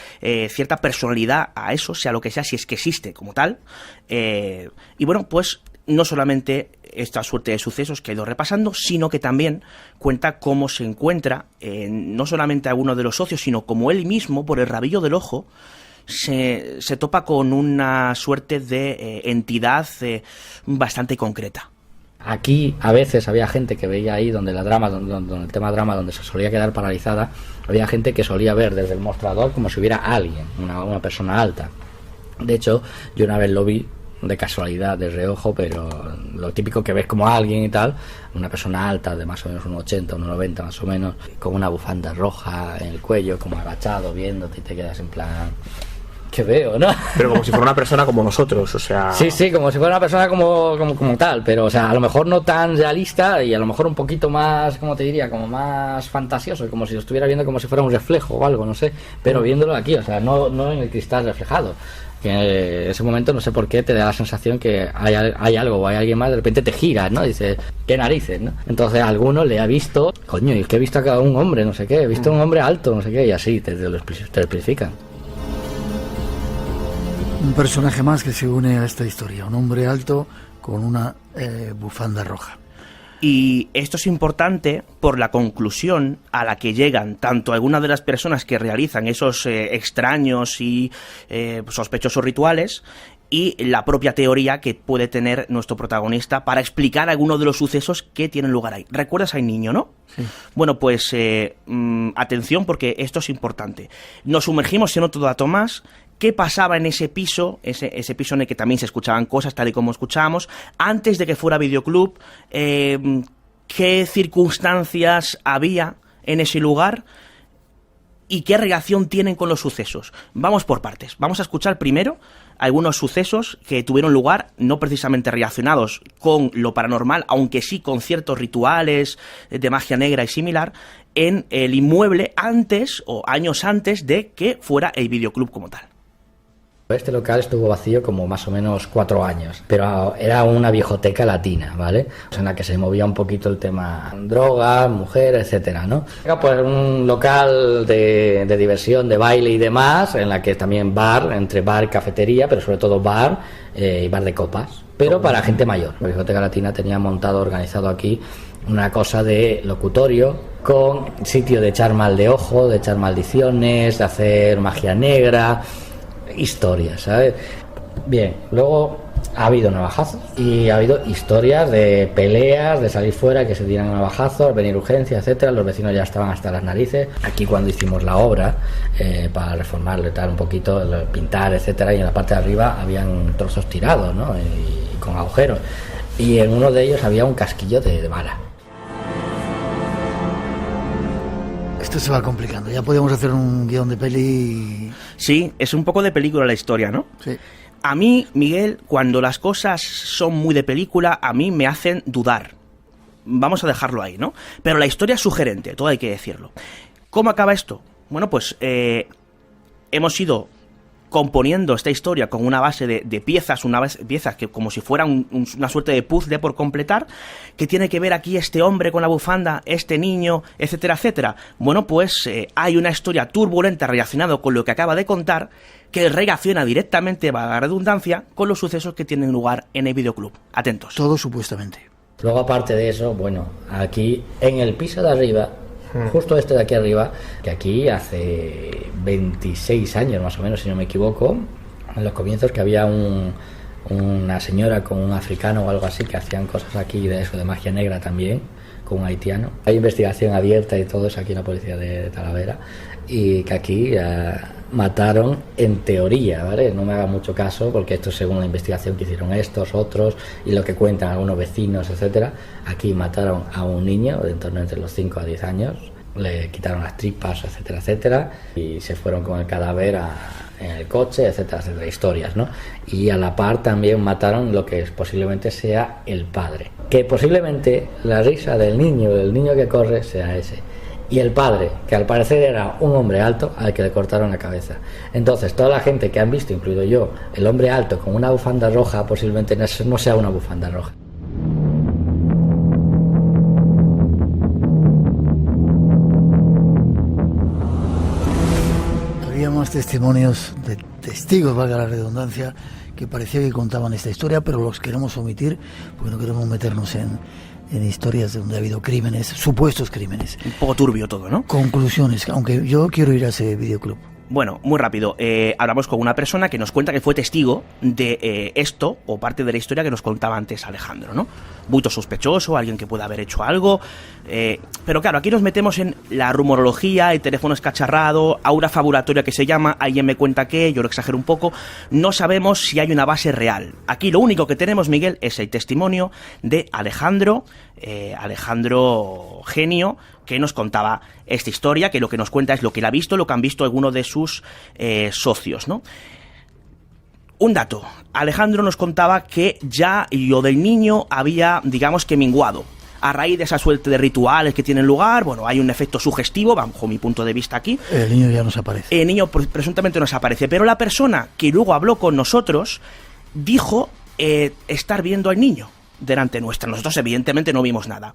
cierta personalidad a eso, sea lo que sea, si es que existe como tal. Y bueno, pues no solamente esta suerte de sucesos que he ido repasando, sino que también cuenta cómo se encuentra, no solamente alguno de los socios, sino como él mismo, por el rabillo del ojo, se topa con una suerte de entidad bastante concreta. Aquí a veces había gente que veía ahí donde el tema drama, donde se solía quedar paralizada, había gente que solía ver desde el mostrador como si hubiera alguien, una persona alta. De hecho, yo una vez lo vi de casualidad, de reojo, pero lo típico que ves como alguien y tal, una persona alta de más o menos 1,80, 1,90 más o menos, con una bufanda roja en el cuello, como agachado, viéndote, y te quedas en plan... ¿Qué veo, no? Pero como si fuera una persona como nosotros, o sea... Sí, como si fuera una persona como tal, pero o sea, a lo mejor no tan realista y a lo mejor un poquito más, ¿cómo te diría? Como más fantasioso, como si lo estuviera viendo como si fuera un reflejo o algo, no sé, pero viéndolo aquí, o sea, no en el cristal reflejado. Que en ese momento no sé por qué te da la sensación que hay algo o hay alguien más, de repente te giras, ¿no? Dices, ¿qué narices, no? Entonces a alguno le ha visto, coño, y es que he visto a un hombre, no sé qué, he visto a un hombre alto, no sé qué, y así te lo explican. Un personaje más que se une a esta historia, un hombre alto con una bufanda roja. Y esto es importante por la conclusión a la que llegan tanto algunas de las personas que realizan esos extraños y sospechosos rituales, y la propia teoría que puede tener nuestro protagonista para explicar algunos de los sucesos que tienen lugar ahí. ¿Recuerdas al niño, no? Sí. Bueno, pues atención, porque esto es importante. Nos sumergimos en otro dato más. ¿Qué pasaba en ese piso, ese piso en el que también se escuchaban cosas, tal y como escuchábamos, antes de que fuera videoclub? ¿Qué circunstancias había en ese lugar? ¿Y qué relación tienen con los sucesos? Vamos por partes. Vamos a escuchar primero algunos sucesos que tuvieron lugar, no precisamente relacionados con lo paranormal, aunque sí con ciertos rituales de magia negra y similar, en el inmueble antes o años antes de que fuera el videoclub como tal. Este local estuvo vacío como más o menos 4 años, pero era una viejoteca latina, ¿vale? En la que se movía un poquito el tema drogas, mujeres, etcétera, ¿no? Era pues un local de diversión, de baile y demás, en la que también bar, entre bar y cafetería, pero sobre todo bar y bar de copas, pero para gente mayor. La viejoteca latina tenía montado, organizado aquí, una cosa de locutorio con sitio de echar mal de ojo, de echar maldiciones, de hacer magia negra, historias, ¿sabes? Bien, luego ha habido navajazos y ha habido historias de peleas, de salir fuera, que se tiran navajazos, venir urgencias, etcétera. Los vecinos ya estaban hasta las narices. Aquí cuando hicimos la obra para reformarlo y tal un poquito, pintar, etcétera, y en la parte de arriba habían trozos tirados, ¿no? Y con agujeros, y en uno de ellos había un casquillo de bala. Esto se va complicando, ya podemos hacer un guión de peli. Sí, es un poco de película la historia, ¿no? Sí. A mí, Miguel, cuando las cosas son muy de película, a mí me hacen dudar. Vamos a dejarlo ahí, ¿no? Pero la historia es sugerente, todo hay que decirlo. ¿Cómo acaba esto? Bueno, pues hemos ido componiendo esta historia con una base de piezas, piezas que como si fuera una suerte de puzzle por completar, que tiene que ver aquí este hombre con la bufanda, este niño, etcétera, etcétera. Bueno, pues hay una historia turbulenta relacionada con lo que acaba de contar, que relaciona directamente, valga la redundancia, con los sucesos que tienen lugar en el videoclub. Atentos. Todo supuestamente. Luego, aparte de eso, bueno, aquí en el piso de arriba, justo este de aquí arriba, que aquí hace 26 años más o menos, si no me equivoco, en los comienzos, que había una señora con un africano o algo así que hacían cosas aquí de eso, de magia negra también, con un haitiano. Hay investigación abierta y todo eso aquí en la policía de Talavera, y que aquí mataron, en teoría, ¿vale? No me haga mucho caso, porque esto es según la investigación que hicieron estos, otros, y lo que cuentan algunos vecinos, etcétera. Aquí mataron a un niño de en torno entre los 5 a 10 años, le quitaron las tripas, etcétera, etcétera, y se fueron con el cadáver en el coche, etcétera, etcétera, historias, ¿no? Y a la par también mataron lo que posiblemente sea el padre, que posiblemente la risa del niño que corre sea ese. Y el padre, que al parecer era un hombre alto al que le cortaron la cabeza. Entonces, toda la gente que han visto, incluido yo, el hombre alto con una bufanda roja, posiblemente no sea una bufanda roja. Había más testimonios de testigos, valga la redundancia, que parecía que contaban esta historia, pero los queremos omitir porque no queremos meternos en historias donde ha habido crímenes, supuestos crímenes. Un poco turbio todo, ¿no? Conclusiones, aunque yo quiero ir a ese videoclub. Bueno, muy rápido, hablamos con una persona que nos cuenta que fue testigo de esto, o parte de la historia que nos contaba antes Alejandro, ¿no? Buito sospechoso, alguien que pueda haber hecho algo, pero claro, aquí nos metemos en la rumorología, el teléfono escacharrado, aura fabulatoria que se llama, alguien me cuenta que, yo lo exagero un poco, no sabemos si hay una base real. Aquí lo único que tenemos, Miguel, es el testimonio de Alejandro Genio, que nos contaba esta historia, que lo que nos cuenta es lo que él ha visto, lo que han visto algunos de sus socios, ¿no? Un dato, Alejandro nos contaba que ya lo del niño había, digamos que menguado. A raíz de esa suerte de rituales que tienen lugar, bueno, hay un efecto sugestivo, bajo mi punto de vista aquí. El niño ya nos aparece. El niño presuntamente nos aparece, pero la persona que luego habló con nosotros dijo estar viendo al niño delante nuestra. Nosotros evidentemente no vimos nada.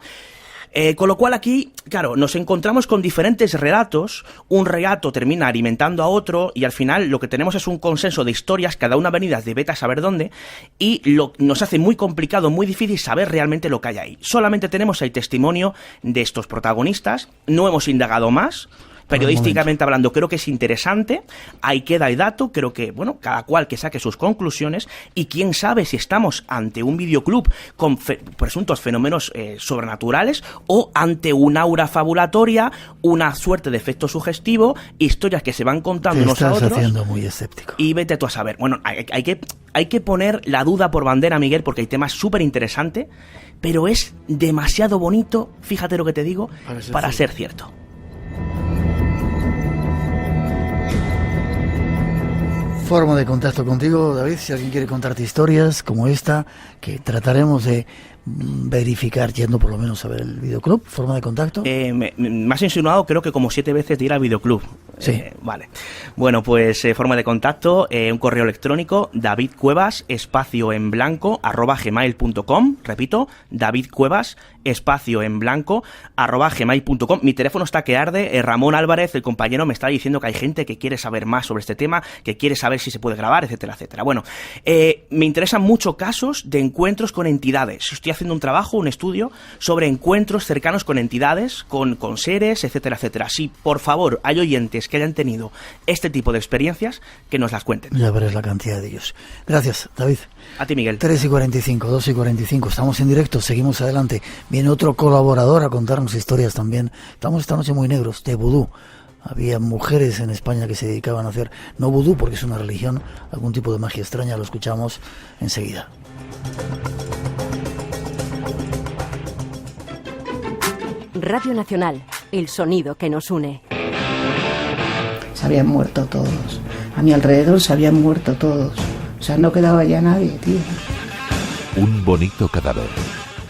Con lo cual aquí, claro, nos encontramos con diferentes relatos, un relato termina alimentando a otro y al final lo que tenemos es un consenso de historias, cada una venida de vete a saber dónde, y nos hace muy complicado, muy difícil saber realmente lo que hay ahí. Solamente tenemos el testimonio de estos protagonistas, no hemos indagado más. Periodísticamente hablando, creo que es interesante, ahí queda el dato, creo que, bueno, cada cual que saque sus conclusiones, y quién sabe si estamos ante un videoclub con presuntos fenómenos sobrenaturales, o ante un aura fabulatoria, una suerte de efecto sugestivo, historias que se van contando unos a otros. Te estás haciendo muy escéptico. Y vete tú a saber. Bueno, hay que poner la duda por bandera, Miguel, porque el tema es súper interesante, pero es demasiado bonito, fíjate lo que te digo, para ser cierto. Forma de contacto contigo, David, si alguien quiere contarte historias como esta, que trataremos de verificar yendo por lo menos a ver el videoclub. Forma de contacto. Me has insinuado creo que como 7 veces de ir al videoclub. Sí. Vale. Bueno, pues forma de contacto, un correo electrónico, davidcuevas, espacio en blanco, @gmail.com. Repito, davidcuevas, espacio en blanco, @gmail.com. Mi teléfono está que arde. Ramón Álvarez, el compañero, me está diciendo que hay gente que quiere saber más sobre este tema, que quiere saber si se puede grabar, etcétera, etcétera. Bueno, me interesan mucho casos de encuentros con entidades. Estoy haciendo un trabajo, un estudio sobre encuentros cercanos con entidades, con seres, etcétera, etcétera. Si, por favor, hay oyentes que hayan tenido este tipo de experiencias, que nos las cuenten. Ya verás la cantidad de ellos. Gracias, David. A ti, Miguel. 3:45, 2:45, estamos en directo, seguimos adelante. Viene otro colaborador a contarnos historias también. Estamos esta noche muy negros, de vudú. Había mujeres en España que se dedicaban a hacer, no vudú porque es una religión, algún tipo de magia extraña, lo escuchamos enseguida. Radio Nacional, el sonido que nos une. Se habían muerto todos. A mi alrededor se habían muerto todos. O sea, no quedaba ya nadie, tío. Un bonito cadáver.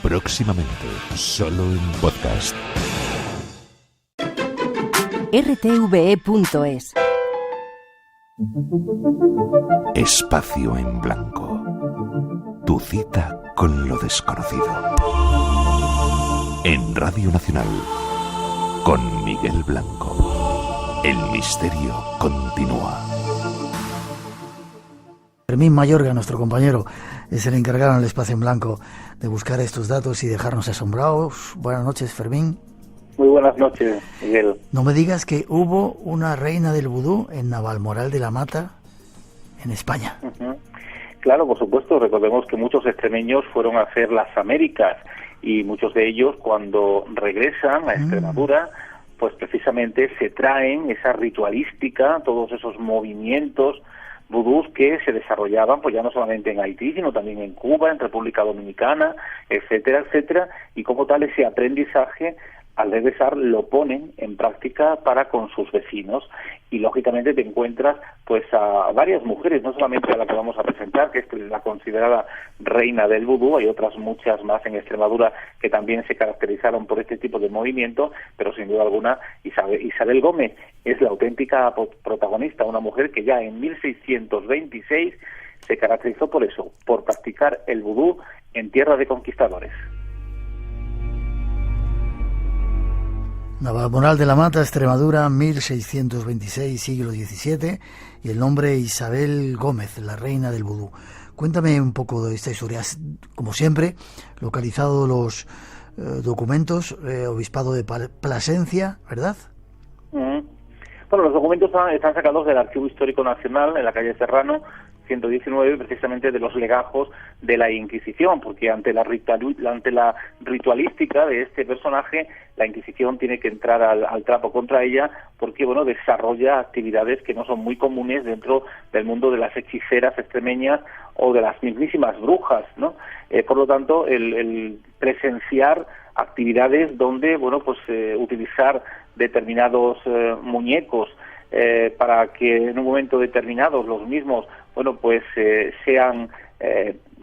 Próximamente, solo en podcast. rtve.es. Espacio en blanco. Tu cita con lo desconocido. En Radio Nacional. Con Miguel Blanco. El misterio continúa. Fermín Mayorga, nuestro compañero, es el encargado en el Espacio en Blanco de buscar estos datos y dejarnos asombrados. Buenas noches, Fermín. Muy buenas noches, Miguel. No me digas que hubo una reina del vudú en Navalmoral de la Mata, en España. Claro, por supuesto. Recordemos que muchos extremeños fueron a hacer las Américas y muchos de ellos, cuando regresan a Extremadura, pues precisamente se traen esa ritualística, todos esos movimientos vudús que se desarrollaban pues ya no solamente en Haití, sino también en Cuba, en República Dominicana, etcétera, etcétera, y como tal ese aprendizaje al regresar lo ponen en práctica para con sus vecinos, y lógicamente te encuentras pues a varias mujeres, no solamente a la que vamos a presentar, que es la considerada reina del vudú, hay otras muchas más en Extremadura que también se caracterizaron por este tipo de movimiento, pero sin duda alguna Isabel Gómez es la auténtica protagonista, una mujer que ya en 1626 se caracterizó por eso, por practicar el vudú en tierra de conquistadores. Navalmoral de la Mata, Extremadura, 1626, siglo XVII, y el nombre Isabel Gómez, la reina del vudú. Cuéntame un poco de esta historia. Has, como siempre, localizado los documentos, Obispado de Plasencia, ¿verdad? Bueno, los documentos están sacados del Archivo Histórico Nacional, en la calle Serrano, 119, precisamente de los legajos de la Inquisición, porque ante la ritualística de este personaje, la Inquisición tiene que entrar al trapo contra ella, porque bueno, desarrolla actividades que no son muy comunes dentro del mundo de las hechiceras extremeñas o de las mismísimas brujas, ¿no? Por lo tanto, el presenciar actividades donde, bueno, pues utilizar determinados muñecos para que en un momento determinado los mismos, bueno, pues sean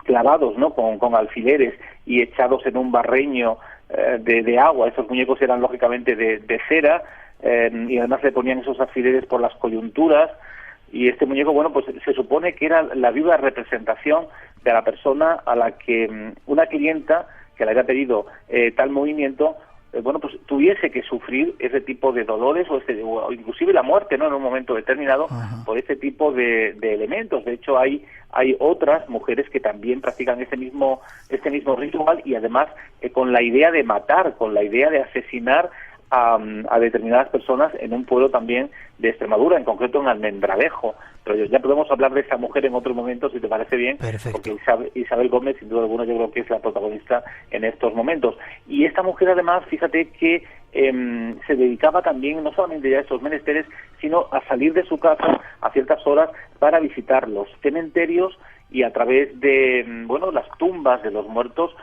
clavados, ¿no?, con alfileres y echados en un barreño de agua. Esos muñecos eran lógicamente de cera, y además le ponían esos alfileres por las coyunturas, y este muñeco, bueno, pues se supone que era la viva representación de la persona a la que una clienta que le había pedido tal movimiento, bueno, pues tuviese que sufrir ese tipo de dolores o inclusive la muerte, ¿no?, en un momento determinado. Ajá. Por este tipo de elementos. De hecho, hay otras mujeres que también practican este mismo ritual, y además con la idea de matar, con la idea de asesinar a determinadas personas en un pueblo también de Extremadura, en concreto en Almendralejo. Pero ya podemos hablar de esa mujer en otro momento, si te parece bien. Perfecto. Porque Isabel Gómez, sin duda alguna, yo creo que es la protagonista en estos momentos. Y esta mujer, además, fíjate que se dedicaba también no solamente ya a estos menesteres, sino a salir de su casa a ciertas horas para visitar los cementerios y a través de, bueno, las tumbas de los muertos,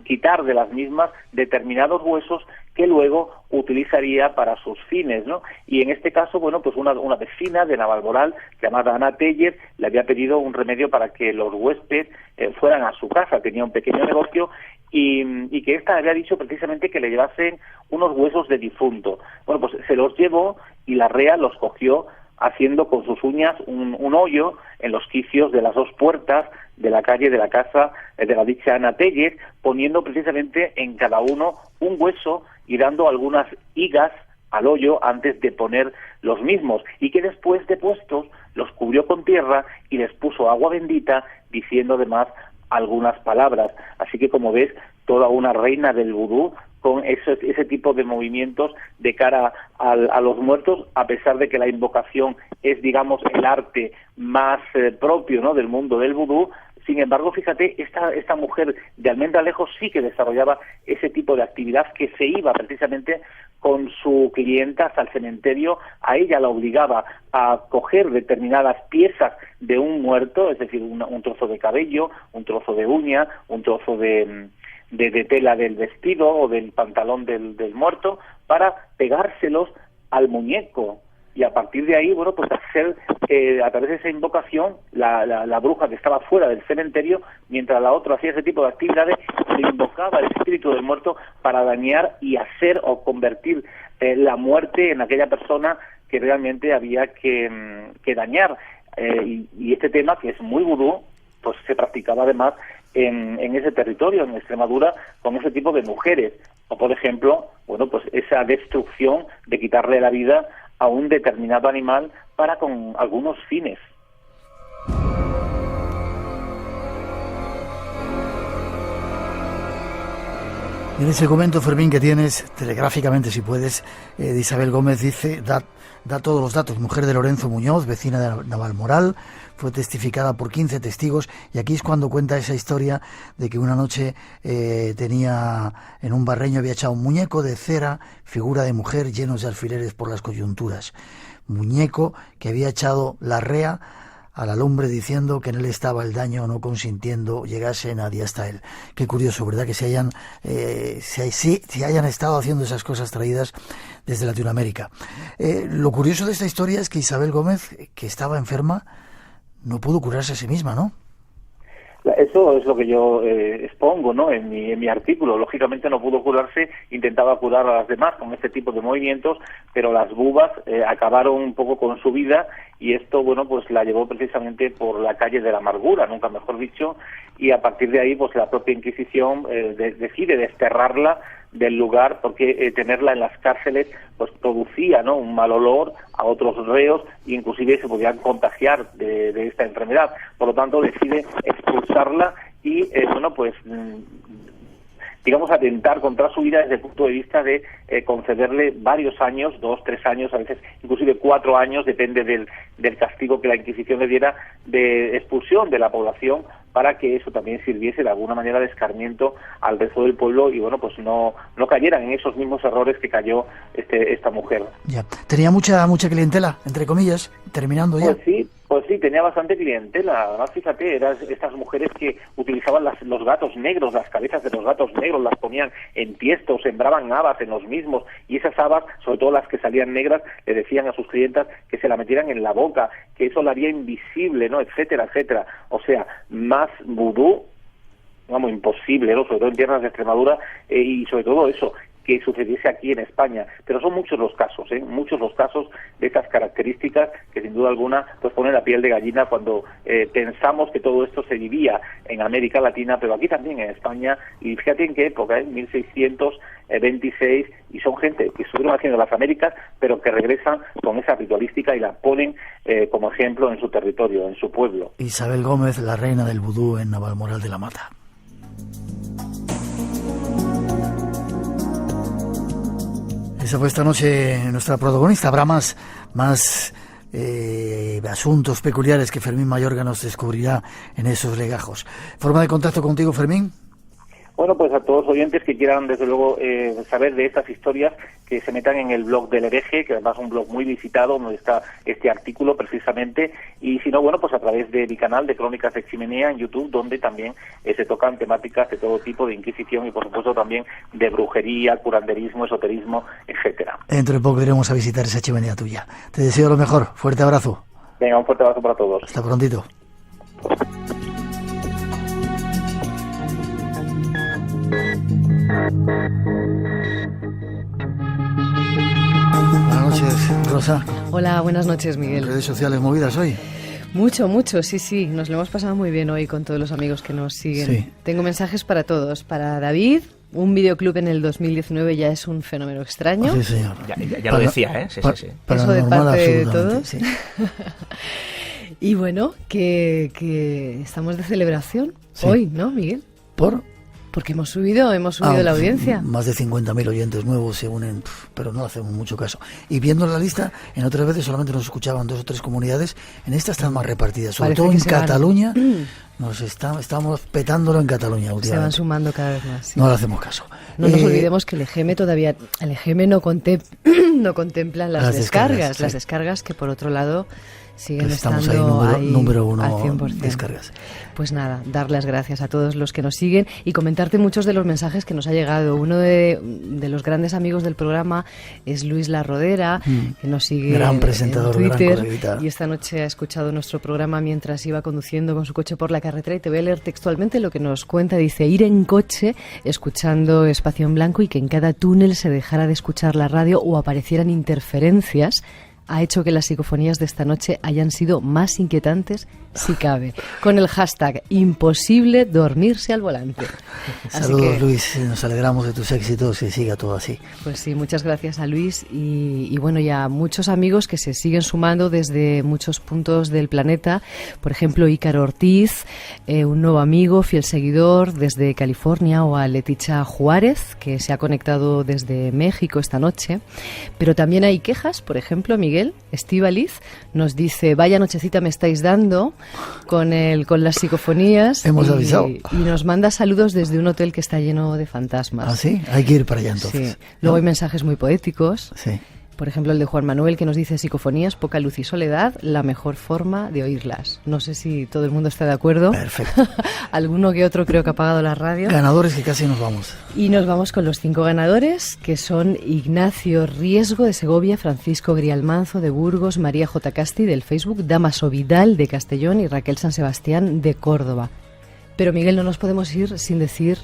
quitar de las mismas determinados huesos que luego utilizaría para sus fines, ¿no? Y en este caso, bueno, pues una vecina de Navalmoral, llamada Ana Teller, le había pedido un remedio para que los huéspedes fueran a su casa. Tenía un pequeño negocio y que ésta le había dicho precisamente que le llevasen unos huesos de difunto. Bueno, pues se los llevó y la rea los cogió haciendo con sus uñas un hoyo en los quicios de las dos puertas de la calle de la casa de la dicha Ana Teller, poniendo precisamente en cada uno un hueso y dando algunas higas al hoyo antes de poner los mismos, y que después de puestos los cubrió con tierra y les puso agua bendita, diciendo además algunas palabras. Así que, como ves, toda una reina del vudú con ese tipo de movimientos de cara a los muertos, a pesar de que la invocación es, digamos, el arte más propio, ¿no?, del mundo del vudú. Sin embargo, fíjate, esta mujer de Almendralejo sí que desarrollaba ese tipo de actividad, que se iba precisamente con su clienta hasta el cementerio. A ella la obligaba a coger determinadas piezas de un muerto, es decir, un trozo de cabello, un trozo de uña, un trozo de tela del vestido o del pantalón del muerto, para pegárselos al muñeco. y a partir de ahí, bueno, pues hacer, a través de esa invocación, la bruja que estaba fuera del cementerio, mientras la otra hacía ese tipo de actividades, le invocaba el espíritu del muerto para dañar y hacer o convertir la muerte en aquella persona que realmente había que dañar. Y este tema, que es muy vudú, pues se practicaba además en ese territorio, en Extremadura, con ese tipo de mujeres. O, por ejemplo, bueno, pues esa destrucción de quitarle la vida a un determinado animal para con algunos fines. En ese comento, Fermín, que tienes, telegráficamente si puedes, de Isabel Gómez, dice, da todos los datos. Mujer de Lorenzo Muñoz, vecina de Navalmoral, fue testificada por 15 testigos, y aquí es cuando cuenta esa historia de que una noche tenía en un barreño, había echado un muñeco de cera, figura de mujer, llenos de alfileres por las coyunturas. Muñeco que había echado la rea a la lumbre, diciendo que en él estaba el daño, no consintiendo llegase nadie hasta él. Qué curioso, ¿verdad?, que se hayan estado haciendo esas cosas traídas desde Latinoamérica. Lo curioso de esta historia es que Isabel Gómez, que estaba enferma, no pudo curarse a sí misma, ¿no? Eso es lo que yo expongo, ¿no?, en mi artículo. Lógicamente no pudo curarse, intentaba curar a las demás con este tipo de movimientos, pero las bubas acabaron un poco con su vida, y esto, bueno, pues la llevó precisamente por la calle de la amargura, nunca mejor dicho, y a partir de ahí, pues la propia Inquisición decide desterrarla del lugar, porque tenerla en las cárceles pues producía, ¿no?, un mal olor a otros reos, e inclusive se podían contagiar de esta enfermedad. Por lo tanto, decide expulsarla y, bueno, pues digamos, atentar contra su vida desde el punto de vista de concederle varios años, 2, 3 años, a veces inclusive 4 años, depende del castigo que la Inquisición le diera, de expulsión de la población, para que eso también sirviese de alguna manera de escarmiento al resto del pueblo, y bueno, pues no cayeran en esos mismos errores que cayó esta mujer. Ya. Tenía mucha clientela, entre comillas, terminando ya. Pues sí, tenía bastante clientela. Además, fíjate, eran estas mujeres que utilizaban los gatos negros, las cabezas de los gatos negros, las ponían en tiestos, sembraban habas en los mismos, y esas habas, sobre todo las que salían negras, le decían a sus clientas que se la metieran en la boca, que eso la haría invisible, ¿no?, etcétera, etcétera. O sea, más vudú, vamos, imposible, ¿no?, sobre todo en tierras de Extremadura, y sobre todo eso, que sucediese aquí en España. Pero son muchos los casos, muchos los casos de estas características que sin duda alguna pues ponen la piel de gallina cuando pensamos que todo esto se vivía en América Latina, pero aquí también en España. Y fíjate en qué época, 1626, y son gente que estuvieron haciendo las Américas, pero que regresan con esa ritualística y la ponen como ejemplo en su territorio, en su pueblo. Isabel Gómez, la reina del vudú en Navalmoral de la Mata. Esa fue esta noche nuestra protagonista. Habrá más asuntos peculiares que Fermín Mayorga nos descubrirá en esos legajos. ¿Forma de contacto contigo, Fermín? Bueno, pues a todos los oyentes que quieran, desde luego, saber de estas historias, que se metan en el blog del hereje, que además es un blog muy visitado, donde está este artículo precisamente, y si no, bueno, pues a través de mi canal de Crónicas de Chimenea en YouTube, donde también se tocan temáticas de todo tipo, de Inquisición y, por supuesto, también de brujería, curanderismo, esoterismo, etcétera. Dentro de poco iremos a visitar esa chimenea tuya. Te deseo lo mejor. Fuerte abrazo. Venga, un fuerte abrazo para todos. Hasta prontito. Buenas noches, Rosa. Hola, buenas noches, Miguel. ¿Redes sociales movidas hoy? Mucho, sí, nos lo hemos pasado muy bien hoy con todos los amigos que nos siguen. Sí. Tengo mensajes para todos. Para David, un videoclub en el 2019 ya es un fenómeno extraño. Sí, señor. Ya lo decía, ¿eh? Sí. Eso de parte de todos. Sí. Y bueno, que estamos de celebración hoy, ¿no, Miguel? Porque hemos subido la audiencia. Más de 50.000 oyentes nuevos se unen, pero no hacemos mucho caso. Y viendo la lista, en otras veces solamente nos escuchaban 2 o 3 comunidades, en esta están más repartidas, sobre todo en Cataluña. Estamos petándolo en Cataluña últimamente. Se van sumando cada vez más. Sí. No le hacemos caso. No nos olvidemos que el EGM no contemplan las descargas. Las descargas que, por otro lado, siguen pues estamos estando ahí número uno al 100%. Descargas. Pues nada, dar las gracias a todos los que nos siguen y comentarte muchos de los mensajes que nos ha llegado. Uno de los grandes amigos del programa es Luis La Rodera, que nos sigue gran presentador, en Twitter, gran coleguita. y esta noche ha escuchado nuestro programa mientras iba conduciendo con su coche por la carretera, y te voy a leer textualmente lo que nos cuenta. Dice: ir en coche escuchando Espacio en Blanco y que en cada túnel se dejara de escuchar la radio o aparecieran interferencias ha hecho que las psicofonías de esta noche hayan sido más inquietantes, si cabe, con el hashtag imposible dormirse al volante. Saludos, Luis, nos alegramos de tus éxitos y siga todo así. Pues sí, muchas gracias a Luis y bueno, ya muchos amigos que se siguen sumando desde muchos puntos del planeta. Por ejemplo, Ícaro Ortiz, un nuevo amigo, fiel seguidor desde California, o a Leticia Juárez, que se ha conectado desde México esta noche. Pero también hay quejas, por ejemplo, Miguel Estíbaliz nos dice: vaya nochecita me estáis dando con las psicofonías. Hemos avisado. Y nos manda saludos desde un hotel que está lleno de fantasmas. ¿Ah, sí? Hay que ir para allá entonces. Sí. Luego hay mensajes muy poéticos. Sí. Por ejemplo, el de Juan Manuel, que nos dice: psicofonías, poca luz y soledad, la mejor forma de oírlas. No sé si todo el mundo está de acuerdo. Perfecto. Alguno que otro creo que ha apagado la radio. Ganadores, que casi nos vamos. Y nos vamos con los 5 ganadores, que son Ignacio Riesgo de Segovia, Francisco Grialmanzo de Burgos, María J. Casti del Facebook, Damaso Vidal de Castellón y Raquel San Sebastián de Córdoba. Pero Miguel, no nos podemos ir sin decir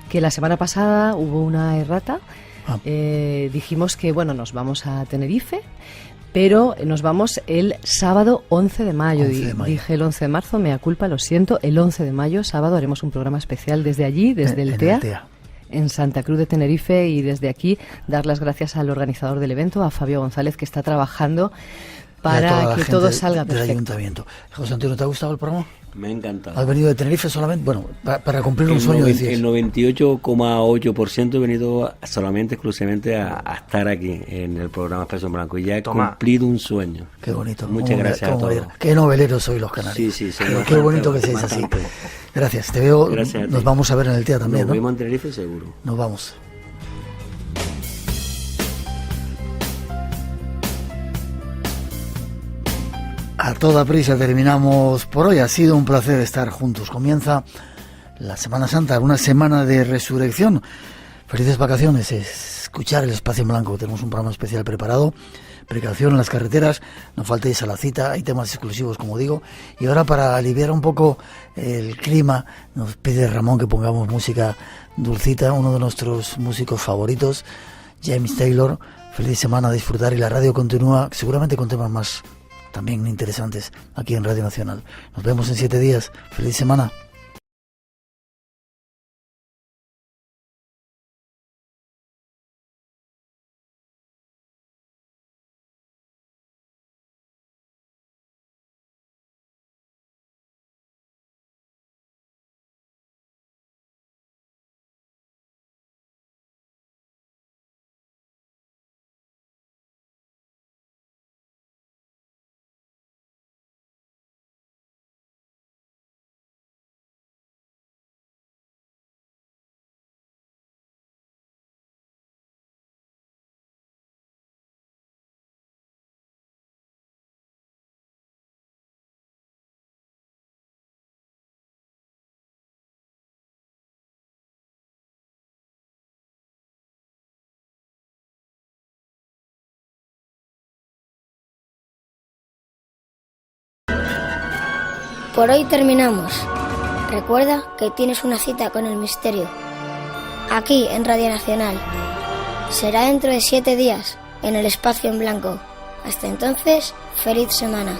que la semana pasada hubo una errata. Dijimos que nos vamos a Tenerife, pero nos vamos el sábado 11 de mayo. Dije el 11 de marzo, mea culpa, lo siento. El 11 de mayo, sábado, haremos un programa especial desde allí, desde el TEA, en Santa Cruz de Tenerife, y desde aquí dar las gracias al organizador del evento, a Fabio González, que está trabajando para que todo salga perfecto. Del ayuntamiento. José Antonio, ¿te ha gustado el programa? Me ha encantado. ¿Has venido de Tenerife solamente? Bueno, para cumplir un sueño, decías. El 98,8% he venido solamente, exclusivamente a estar aquí en el programa Espacio en Blanco, y ya he cumplido un sueño. Qué bonito. Muchas gracias a todos. Qué noveleros sois los canarios. Sí. Qué bonito que seáis así. Gracias. Te veo. Gracias. Nos vamos a ver en el TEA también, Nos vemos en Tenerife seguro. Nos vamos. A toda prisa terminamos por hoy. Ha sido un placer estar juntos. Comienza la Semana Santa, una semana de resurrección. Felices vacaciones. Escuchar el Espacio en Blanco. Tenemos un programa especial preparado. Precaución en las carreteras. No faltéis a la cita. Hay temas exclusivos, como digo. Y ahora, para aliviar un poco el clima, nos pide Ramón que pongamos música dulcita. Uno de nuestros músicos favoritos, James Taylor. Feliz semana a disfrutar. Y la radio continúa, seguramente con temas más también interesantes aquí en Radio Nacional. Nos vemos en 7 días. Feliz semana. Por hoy terminamos. Recuerda que tienes una cita con el misterio, aquí en Radio Nacional. Será dentro de 7 días, en el Espacio en Blanco. Hasta entonces, feliz semana.